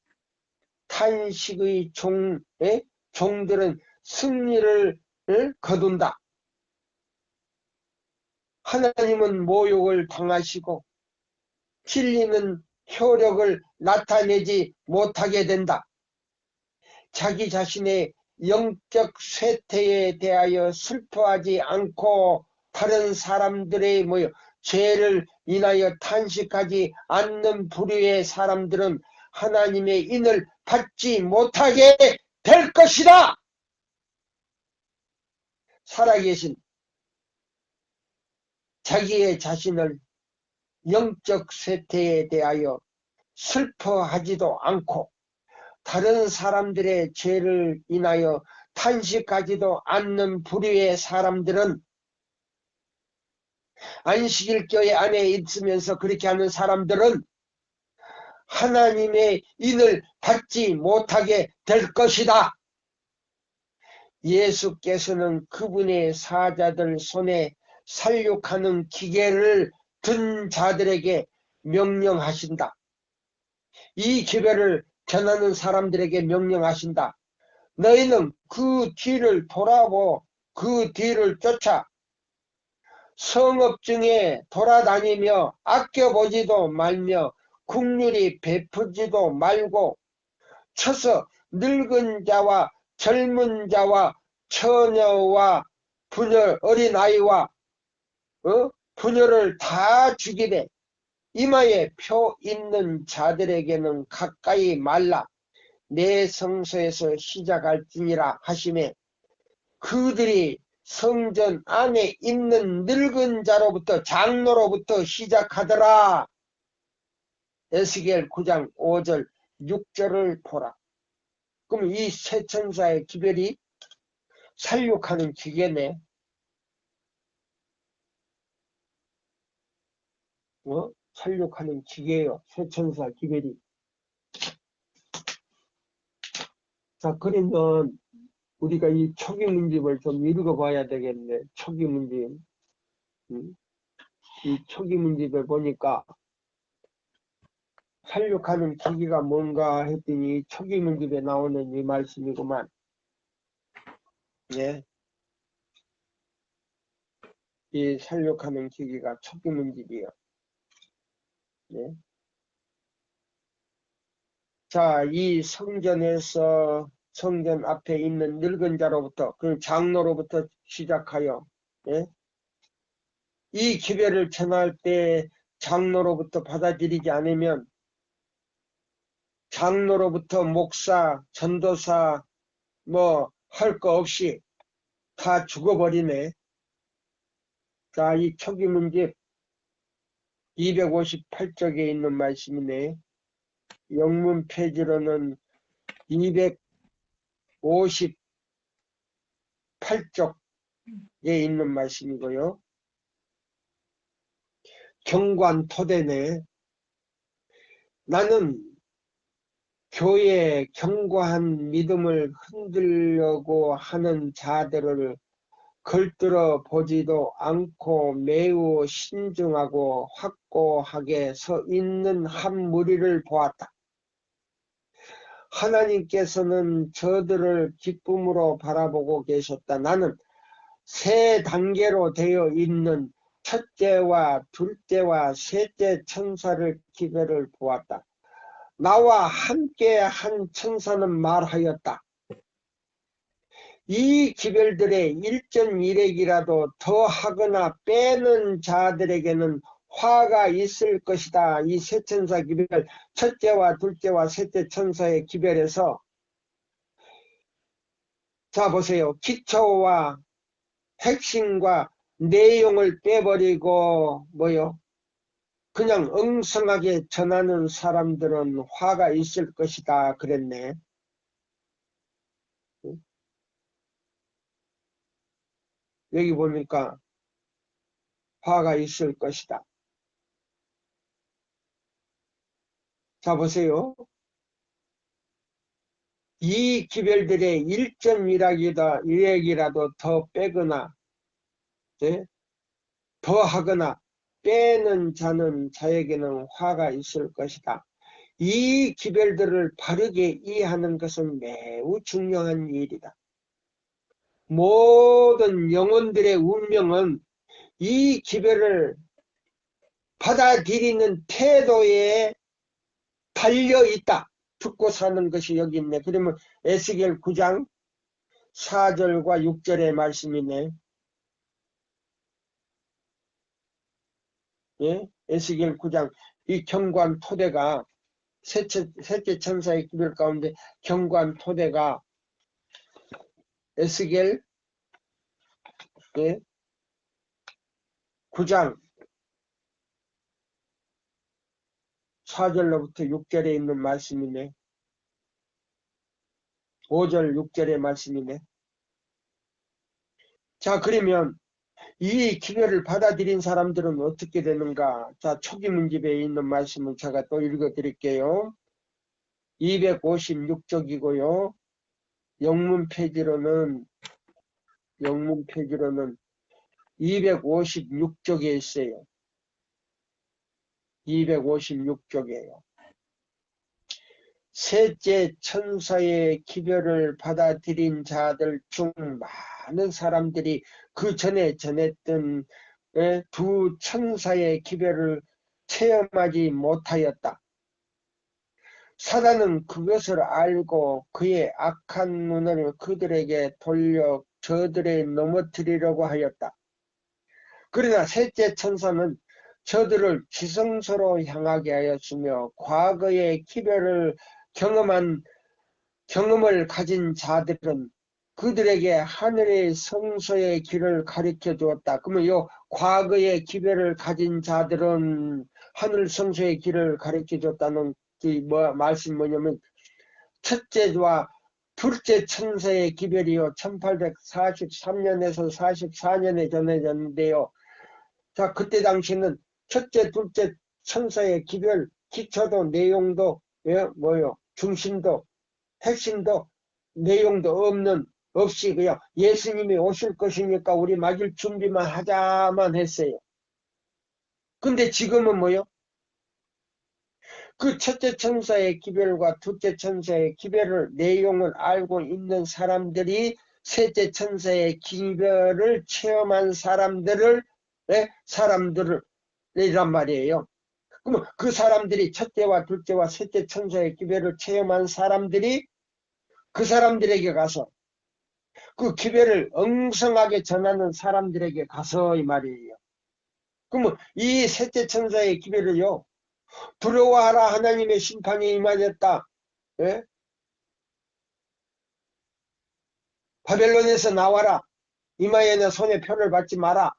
탄식의 종들은 승리를 거둔다. 하나님은 모욕을 당하시고 진리는 효력을 나타내지 못하게 된다. 자기 자신의 영적 쇠퇴에 대하여 슬퍼하지 않고 다른 사람들의 죄를 인하여 탄식하지 않는 부류의 사람들은 하나님의 인을 받지 못하게 될 것이다. 살아계신 자기의 자신을 영적 쇠퇴에 대하여 슬퍼하지도 않고 다른 사람들의 죄를 인하여 탄식하지도 않는 부류의 사람들은 안식일교회 안에 있으면서 그렇게 하는 사람들은 하나님의 인을 받지 못하게 될 것이다. 예수께서는 그분의 사자들 손에 살육하는 기계를 든 자들에게 명령하신다. 이 기별을 전하는 사람들에게 명령하신다. 너희는 그 뒤를 돌아보고 그 뒤를 쫓아 성읍 중에 돌아다니며 아껴보지도 말며 국률이 베푸지도 말고 쳐서 늙은 자와 젊은 자와 처녀와 부녀 어린아이와 부녀를 다 죽이되 이마에 표 있는 자들에게는 가까이 말라. 내 성소에서 시작할지니라 하시매 그들이 성전 안에 있는 늙은 자로부터 장로로부터 시작하더라. 에스겔 9장 5절 6절을 보라. 그럼 이 세 천사의 기별이 살육하는 기계네. 살육하는 기계예요. 세 천사 기별이. 자, 그러면 우리가 이 초기문집을 좀 읽어봐야 되겠네. 초기문집. 이 초기문집을 보니까 살육하는 기기가 뭔가 했더니 초기문집에 나오는 이 말씀이구만. 예. 이 살육하는 기기가 초기문집이요. 예. 자, 이 성전에서 성전 앞에 있는 늙은 자로부터 그 장로로부터 시작하여 이 기별을 전할 때 장로로부터 받아들이지 않으면 장로로부터 목사, 전도사, 뭐 할 거 없이 다 죽어버리네. 자, 이 초기문집 258쪽에 있는 말씀이네. 영문 페이지로는 258쪽에 있는 말씀이고요. 경관토대네. 나는 교회의 견고한 믿음을 흔들려고 하는 자들을 걸들어 보지도 않고 매우 신중하고 확고하게 서 있는 한 무리를 보았다. 하나님께서는 저들을 기쁨으로 바라보고 계셨다. 나는 세 단계로 되어 있는 첫째와 둘째와 셋째 천사를 기별을 보았다. 나와 함께 한 천사는 말하였다. 이 기별들의 일전일액이라도 더하거나 빼는 자들에게는 화가 있을 것이다. 이 세 천사 기별, 첫째와 둘째와 셋째 천사의 기별에서 자 보세요. 기초와 핵심과 내용을 빼버리고 뭐요? 그냥 엉성하게 전하는 사람들은 화가 있을 것이다 그랬네. 여기 보니까 화가 있을 것이다. 자 보세요. 이 기별들의 1.1핵이라도 더 빼거나 네? 더 하거나 빼는 자는 자에게는 화가 있을 것이다. 이 기별들을 바르게 이해하는 것은 매우 중요한 일이다. 모든 영혼들의 운명은 이 기별을 받아들이는 태도에 달려있다. 듣고 사는 것이 여기 있네. 그러면 에스겔 9장 4절과 6절의 말씀이네. 예? 에스겔 9장 이 경관 토대가 셋째 천사의 기별 가운데 경관 토대가 에스겔 예? 9장 4절로부터 6절에 있는 말씀이네. 5절 6절의 말씀이네. 자 그러면 이 기별을 받아들인 사람들은 어떻게 되는가? 자 초기문집에 있는 말씀을 제가 또 읽어드릴게요. 256쪽이고요. 영문 페이지로는 256쪽에 있어요. 256쪽이에요. 셋째 천사의 기별을 받아들인 자들 중 많은 사람들이 그 전에 전했던 두 천사의 기별을 체험하지 못하였다. 사단은 그것을 알고 그의 악한 눈을 그들에게 돌려 저들을 넘어뜨리려고 하였다. 그러나 셋째 천사는 저들을 지성소로 향하게 하였으며 과거의 기별을 경험을 가진 자들은 그들에게 하늘의 성소의 길을 가르쳐 주었다. 그러면 요 과거의 기별을 가진 자들은 하늘 성소의 길을 가르쳐 줬다는 말씀 뭐냐면 첫째와 둘째 천사의 기별이요 1843년에서 44년에 전해졌는데요. 자 그때 당시는 첫째 둘째 천사의 기별 기초도 내용도 뭐요 중심도 핵심도 내용도 없이 그냥 예수님이 오실 것이니까 우리 맞을 준비만 하자만 했어요. 근데 지금은 뭐요? 그 첫째 천사의 기별과 둘째 천사의 기별을 내용을 알고 있는 사람들이 셋째 천사의 기별을 체험한 사람들이란 말이에요. 그러면 그 사람들이 첫째와 둘째와 셋째 천사의 기별을 체험한 사람들이 그 사람들에게 가서 그 기별을 엉성하게 전하는 사람들에게 가서 이 말이에요. 그러면 이 셋째 천사의 기별을요. 두려워하라 하나님의 심판이 임하였다. 예? 바벨론에서 나와라. 이마에는 손에 표를 받지 마라.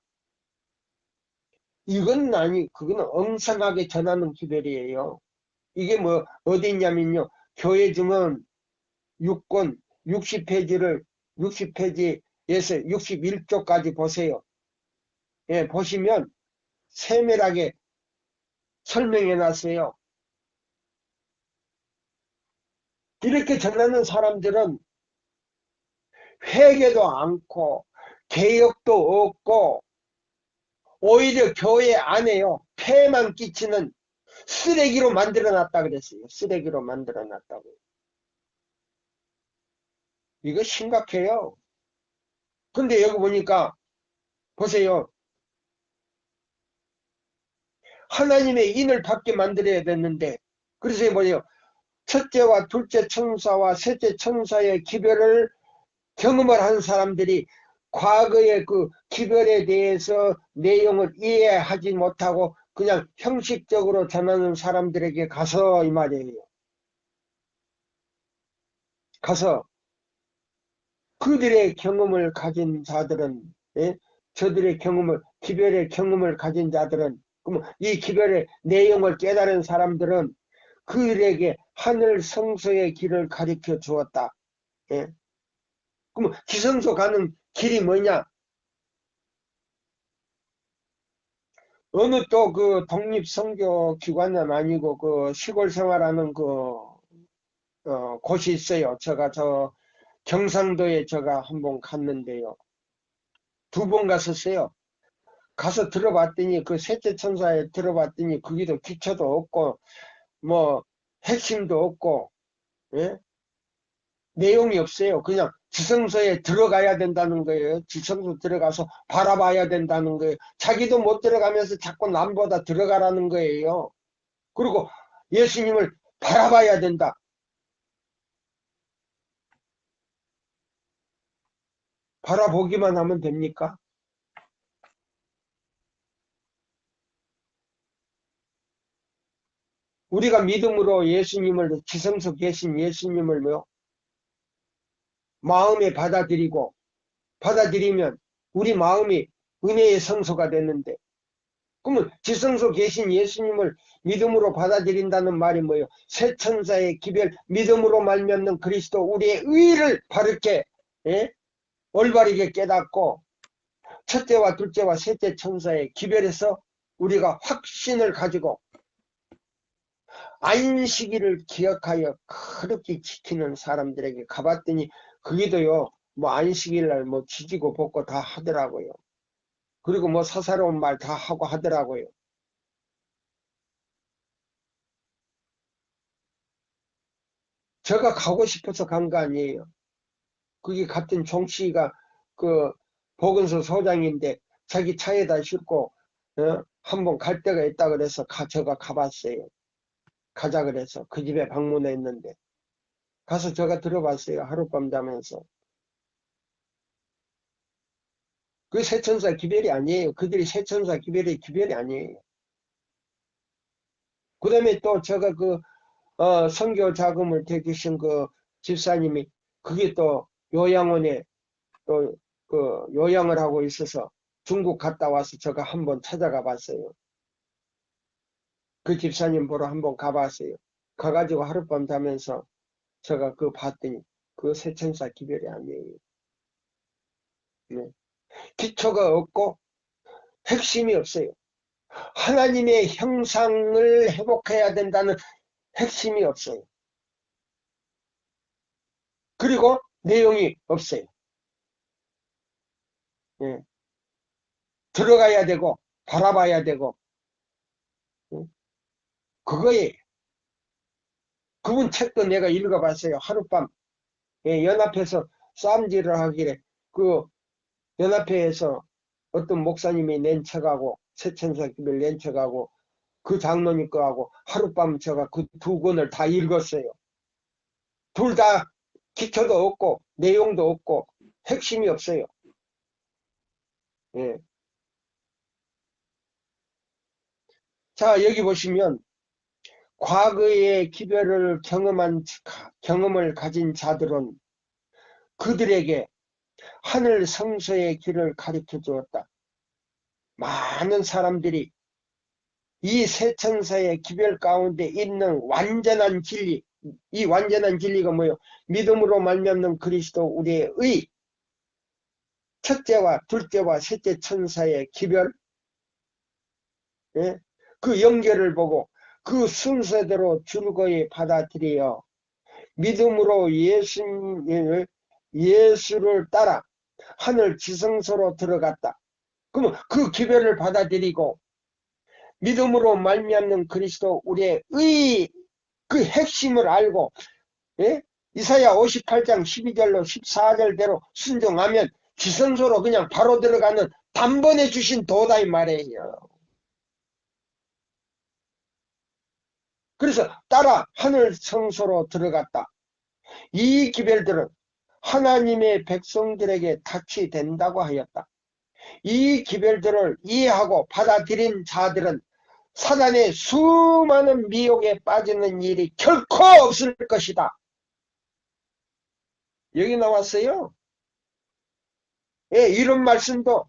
이건 아니, 그건 엉성하게 전하는 기별이에요. 이게 뭐, 어디 있냐면요. 교회 증언 6권 60페이지를, 60페이지에서 61조까지 보세요. 예, 보시면 세밀하게 설명해 놨어요. 이렇게 전하는 사람들은 회개도 않고, 개혁도 없고, 오히려 교회 안에요. 폐만 끼치는 쓰레기로 만들어 놨다 그랬어요. 쓰레기로 만들어 놨다고. 이거 심각해요. 근데 여기 보니까 보세요. 하나님의 인을 받게 만들어야 됐는데, 그래서 뭐예요? 첫째와 둘째 천사와 셋째 천사의 기별을 경험을 한 사람들이 과거의 그 기별에 대해서 내용을 이해하지 못하고 그냥 형식적으로 전하는 사람들에게 가서 이 말이에요. 가서 그들의 경험을 가진 자들은, 예? 저들의 경험을, 기별의 경험을 가진 자들은, 그러면 이 기별의 내용을 깨달은 사람들은 그들에게 하늘 성소의 길을 가리켜 주었다. 예? 그럼 지성소 가는 길이 뭐냐? 어느 또 그 독립선교 기관은 아니고 그 시골 생활하는 곳이 있어요. 제가 저 경상도에 제가 한번 갔는데요. 2번 갔었어요. 가서 들어봤더니 그 셋째 천사에 들어봤더니 거기도 기초도 없고 뭐 핵심도 없고, 예? 내용이 없어요. 그냥 지성소에 들어가야 된다는 거예요. 지성소 들어가서 바라봐야 된다는 거예요. 자기도 못 들어가면서 자꾸 남보다 들어가라는 거예요. 그리고 예수님을 바라봐야 된다. 바라보기만 하면 됩니까? 우리가 믿음으로 예수님을, 지성소 계신 예수님을 마음에 받아들이면 우리 마음이 은혜의 성소가 됐는데, 그러면 지성소 계신 예수님을 믿음으로 받아들인다는 말이 뭐예요? 새 천사의 기별, 믿음으로 말미암는 그리스도, 우리의 의를 바르게, 예? 올바르게 깨닫고 첫째와 둘째와 셋째 천사의 기별에서 우리가 확신을 가지고 안식일을 기억하여 그렇게 지키는 사람들에게 가봤더니 그게도요, 뭐 안식일날 뭐 지지고 볶고 다 하더라고요. 그리고 뭐 사사로운 말 다 하고 하더라고요. 제가 가고 싶어서 간 거 아니에요. 그게 같은 종씨가 그 보건소 소장인데 자기 차에다 싣고 한번 갈 데가 있다 그래서 제가 가봤어요. 가자 그래서 그 집에 방문했는데 가서 제가 들어봤어요. 하룻밤 자면서. 그 세천사 기별이 아니에요. 그들이 세천사 기별이 아니에요. 그 다음에 또 제가 선교 자금을 대주신 그 집사님이 그게 또 요양원에 또 그 요양을 하고 있어서 중국 갔다 와서 제가 한번 찾아가 봤어요. 그 집사님 보러 한번 가봤어요. 가가지고 하룻밤 자면서 제가 봤더니 그 세천사 기별이 아니에요. 네. 기초가 없고 핵심이 없어요. 하나님의 형상을 회복해야 된다는 핵심이 없어요. 그리고 내용이 없어요. 예. 들어가야 되고 바라봐야 되고, 예. 그거예요. 그분 책도 내가 읽어봤어요. 하룻밤, 예, 연합회에서 싸움질을 하길래 그 연합회에서 어떤 목사님이 낸 책하고 세천사 기별 낸 책하고 그 장로님 거하고 하룻밤 제가 그 2권을 다 읽었어요. 둘 다 기초도 없고 내용도 없고 핵심이 없어요. 예. 자, 여기 보시면 과거의 기별을 경험을 가진 자들은 그들에게 하늘 성소의 길을 가르쳐 주었다. 많은 사람들이 이 세 천사의 기별 가운데 있는 완전한 진리, 이 완전한 진리가 뭐예요? 믿음으로 말미암는 그리스도 우리의 의, 첫째와 둘째와 셋째 천사의 기별, 예? 그 연결을 보고 그 순서대로 줄거이 받아들여 믿음으로 예수를 따라 하늘 지성소로 들어갔다. 그러면 그 기별을 받아들이고 믿음으로 말미암는 그리스도 우리의 의, 그 핵심을 알고, 예? 이사야 58장 12절로 14절대로 순종하면 지성소로 그냥 바로 들어가는 단번에 주신 도다 이 말이에요. 그래서 따라 하늘 성소로 들어갔다. 이 기별들은 하나님의 백성들에게 닥치 된다고 하였다. 이 기별들을 이해하고 받아들인 자들은 사단의 수많은 미혹에 빠지는 일이 결코 없을 것이다. 여기 나왔어요. 예, 이런 말씀도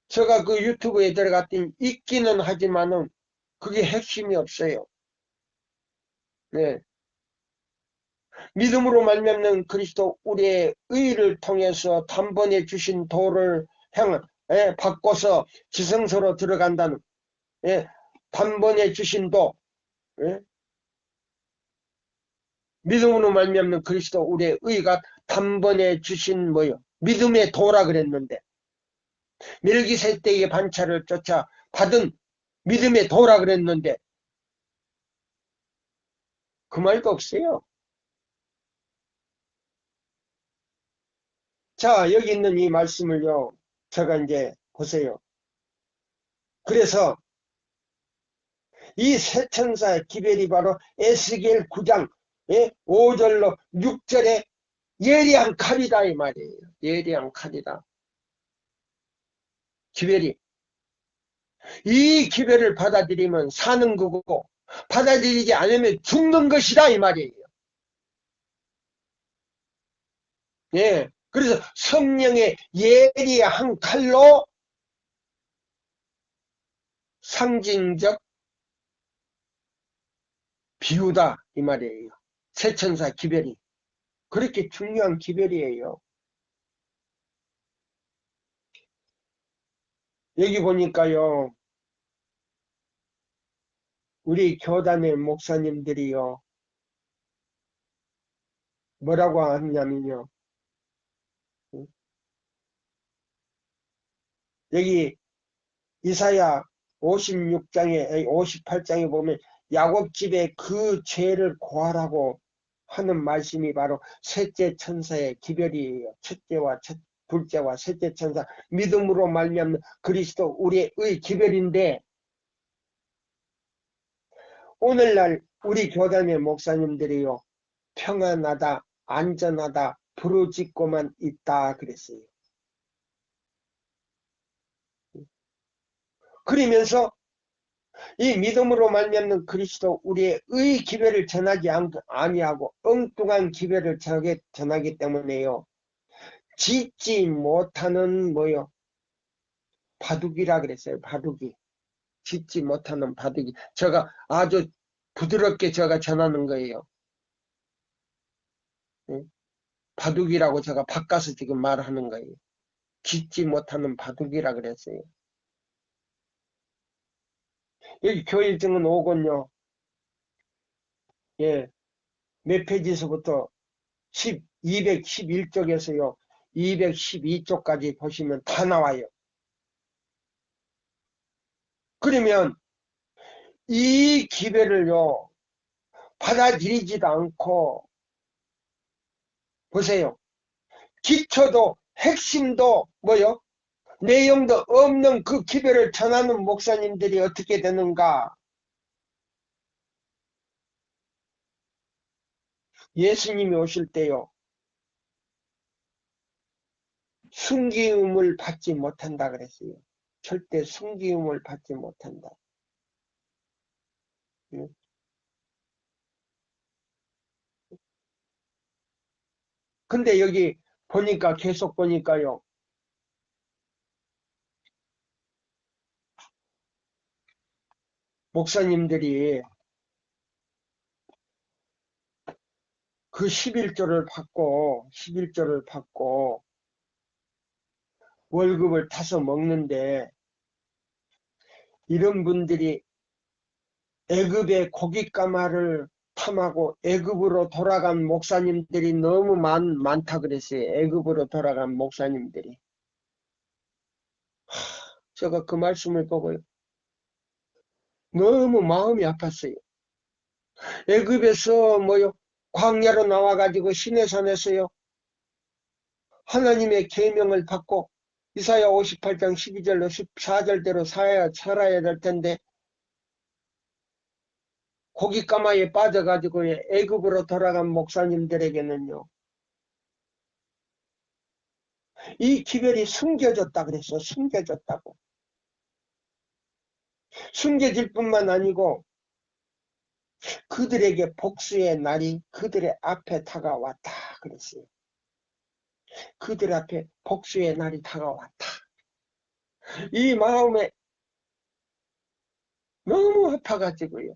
제가 그 유튜브에 들어갔더니 있기는 하지만은 그게 핵심이 없어요. 네. 믿음으로 말미암는 그리스도 우리의 의를 통해서 단번에 주신 도를 바꿔서 지성소로 들어간다는, 예, 단번에 주신 도, 예? 믿음으로 말미암는 그리스도 우리의 의가 단번에 주신 뭐요? 믿음의 도라 그랬는데 멜기세덱의 반차를 쫓아 받은 믿음의 도라 그랬는데 그 말도 없어요. 자, 여기 있는 이 말씀을요, 제가 이제 보세요. 그래서 이 세 천사의 기별이 바로 에스겔 9장 5절로 6절에 예리한 칼이다 이 말이에요. 예리한 칼이다. 기별이. 이 기별을 받아들이면 사는 거고 받아들이지 않으면 죽는 것이다 이 말이에요. 예. 그래서 성령의 예리한 칼로 상징적 비유다 이 말이에요. 세천사 기별이. 그렇게 중요한 기별이에요. 여기 보니까요. 우리 교단의 목사님들이요. 뭐라고 하냐면요. 여기 이사야 56장에 58장에 보면 야곱집에 그 죄를 고하라고 하는 말씀이 바로 셋째 천사의 기별이에요. 둘째와 셋째 천사 믿음으로 말미암는 그리스도 우리의 기별인데 오늘날 우리 교단의 목사님들이요. 평안하다, 안전하다, 부르짖고만 있다 그랬어요. 그러면서 이 믿음으로 말미암는 그리스도 우리의 기별을 전하지 아니하고 엉뚱한 기별을 전하기 때문에요. 짓지 못하는 뭐요? 바둑이라 그랬어요. 바둑이. 짓지 못하는 바둑이. 제가 아주 부드럽게 제가 전하는 거예요. 바둑이라고 제가 바꿔서 지금 말하는 거예요. 짓지 못하는 바둑이라 그랬어요. 여기 교일증은 오건요. 예. 몇 페이지에서부터 211쪽에서요. 212쪽까지 보시면 다 나와요. 그러면 이 기별을요. 받아들이지도 않고 보세요. 기초도 핵심도 뭐요? 내용도 없는 그 기별을 전하는 목사님들이 어떻게 되는가? 예수님이 오실 때요. 순기음을 받지 못한다 그랬어요. 절대 순기음을 받지 못한다. 응? 근데 여기 보니까 계속 보니까요. 목사님들이 그 11조를 받고 월급을 타서 먹는데 이런 분들이 애굽의 고깃가마를 탐하고 애굽으로 돌아간 목사님들이 너무 많다 그랬어요. 애굽으로 돌아간 목사님들이. 제가 그 말씀을 보고요. 너무 마음이 아팠어요. 애굽에서 뭐요? 광야로 나와가지고 시내산에서요. 하나님의 계명을 받고 이사야 58장 12절로 14절대로 살아야 될 텐데 고깃가마에 빠져가지고 애굽으로 돌아간 목사님들에게는요. 이 기별이 숨겨졌다 그랬어. 숨겨졌다고. 숨겨질 뿐만 아니고 그들에게 복수의 날이 그들의 앞에 다가왔다 그랬어요. 그들 앞에 복수의 날이 다가왔다. 이 마음에 너무 아파가지고요.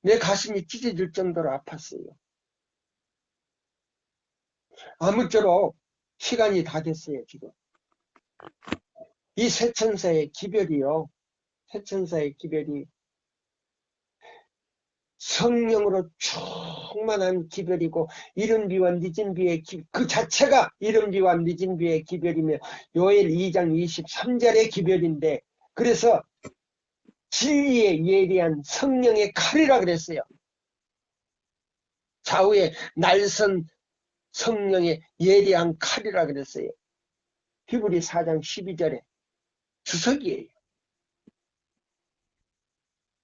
내 가슴이 찢어질 정도로 아팠어요. 아무쪼록 시간이 다 됐어요, 지금. 이 세천사의 기별이요. 세천사의 기별이 성령으로 충만한 기별이고 이른 비와 늦은 비의 그 자체가 이른 비와 늦은 비의 기별이며 요엘 2장 23절의 기별인데 그래서 진리에 예리한 성령의 칼이라 그랬어요. 좌우에 날선 성령의 예리한 칼이라 그랬어요. 히브리 4장 12절에 주석이에요.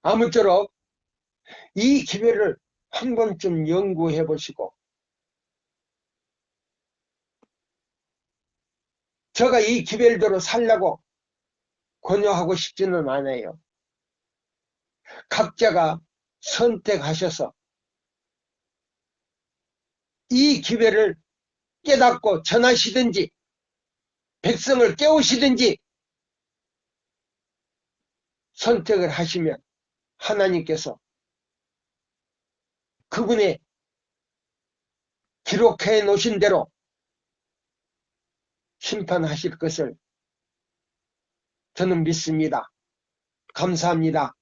아무쪼록 이 기별을 한 번쯤 연구해 보시고 제가 이 기별대로 살려고 권유하고 싶지는 않아요. 각자가 선택하셔서 이 기별을 깨닫고 전하시든지 백성을 깨우시든지 선택을 하시면 하나님께서 그분의 기록해 놓으신 대로 심판하실 것을 저는 믿습니다. 감사합니다.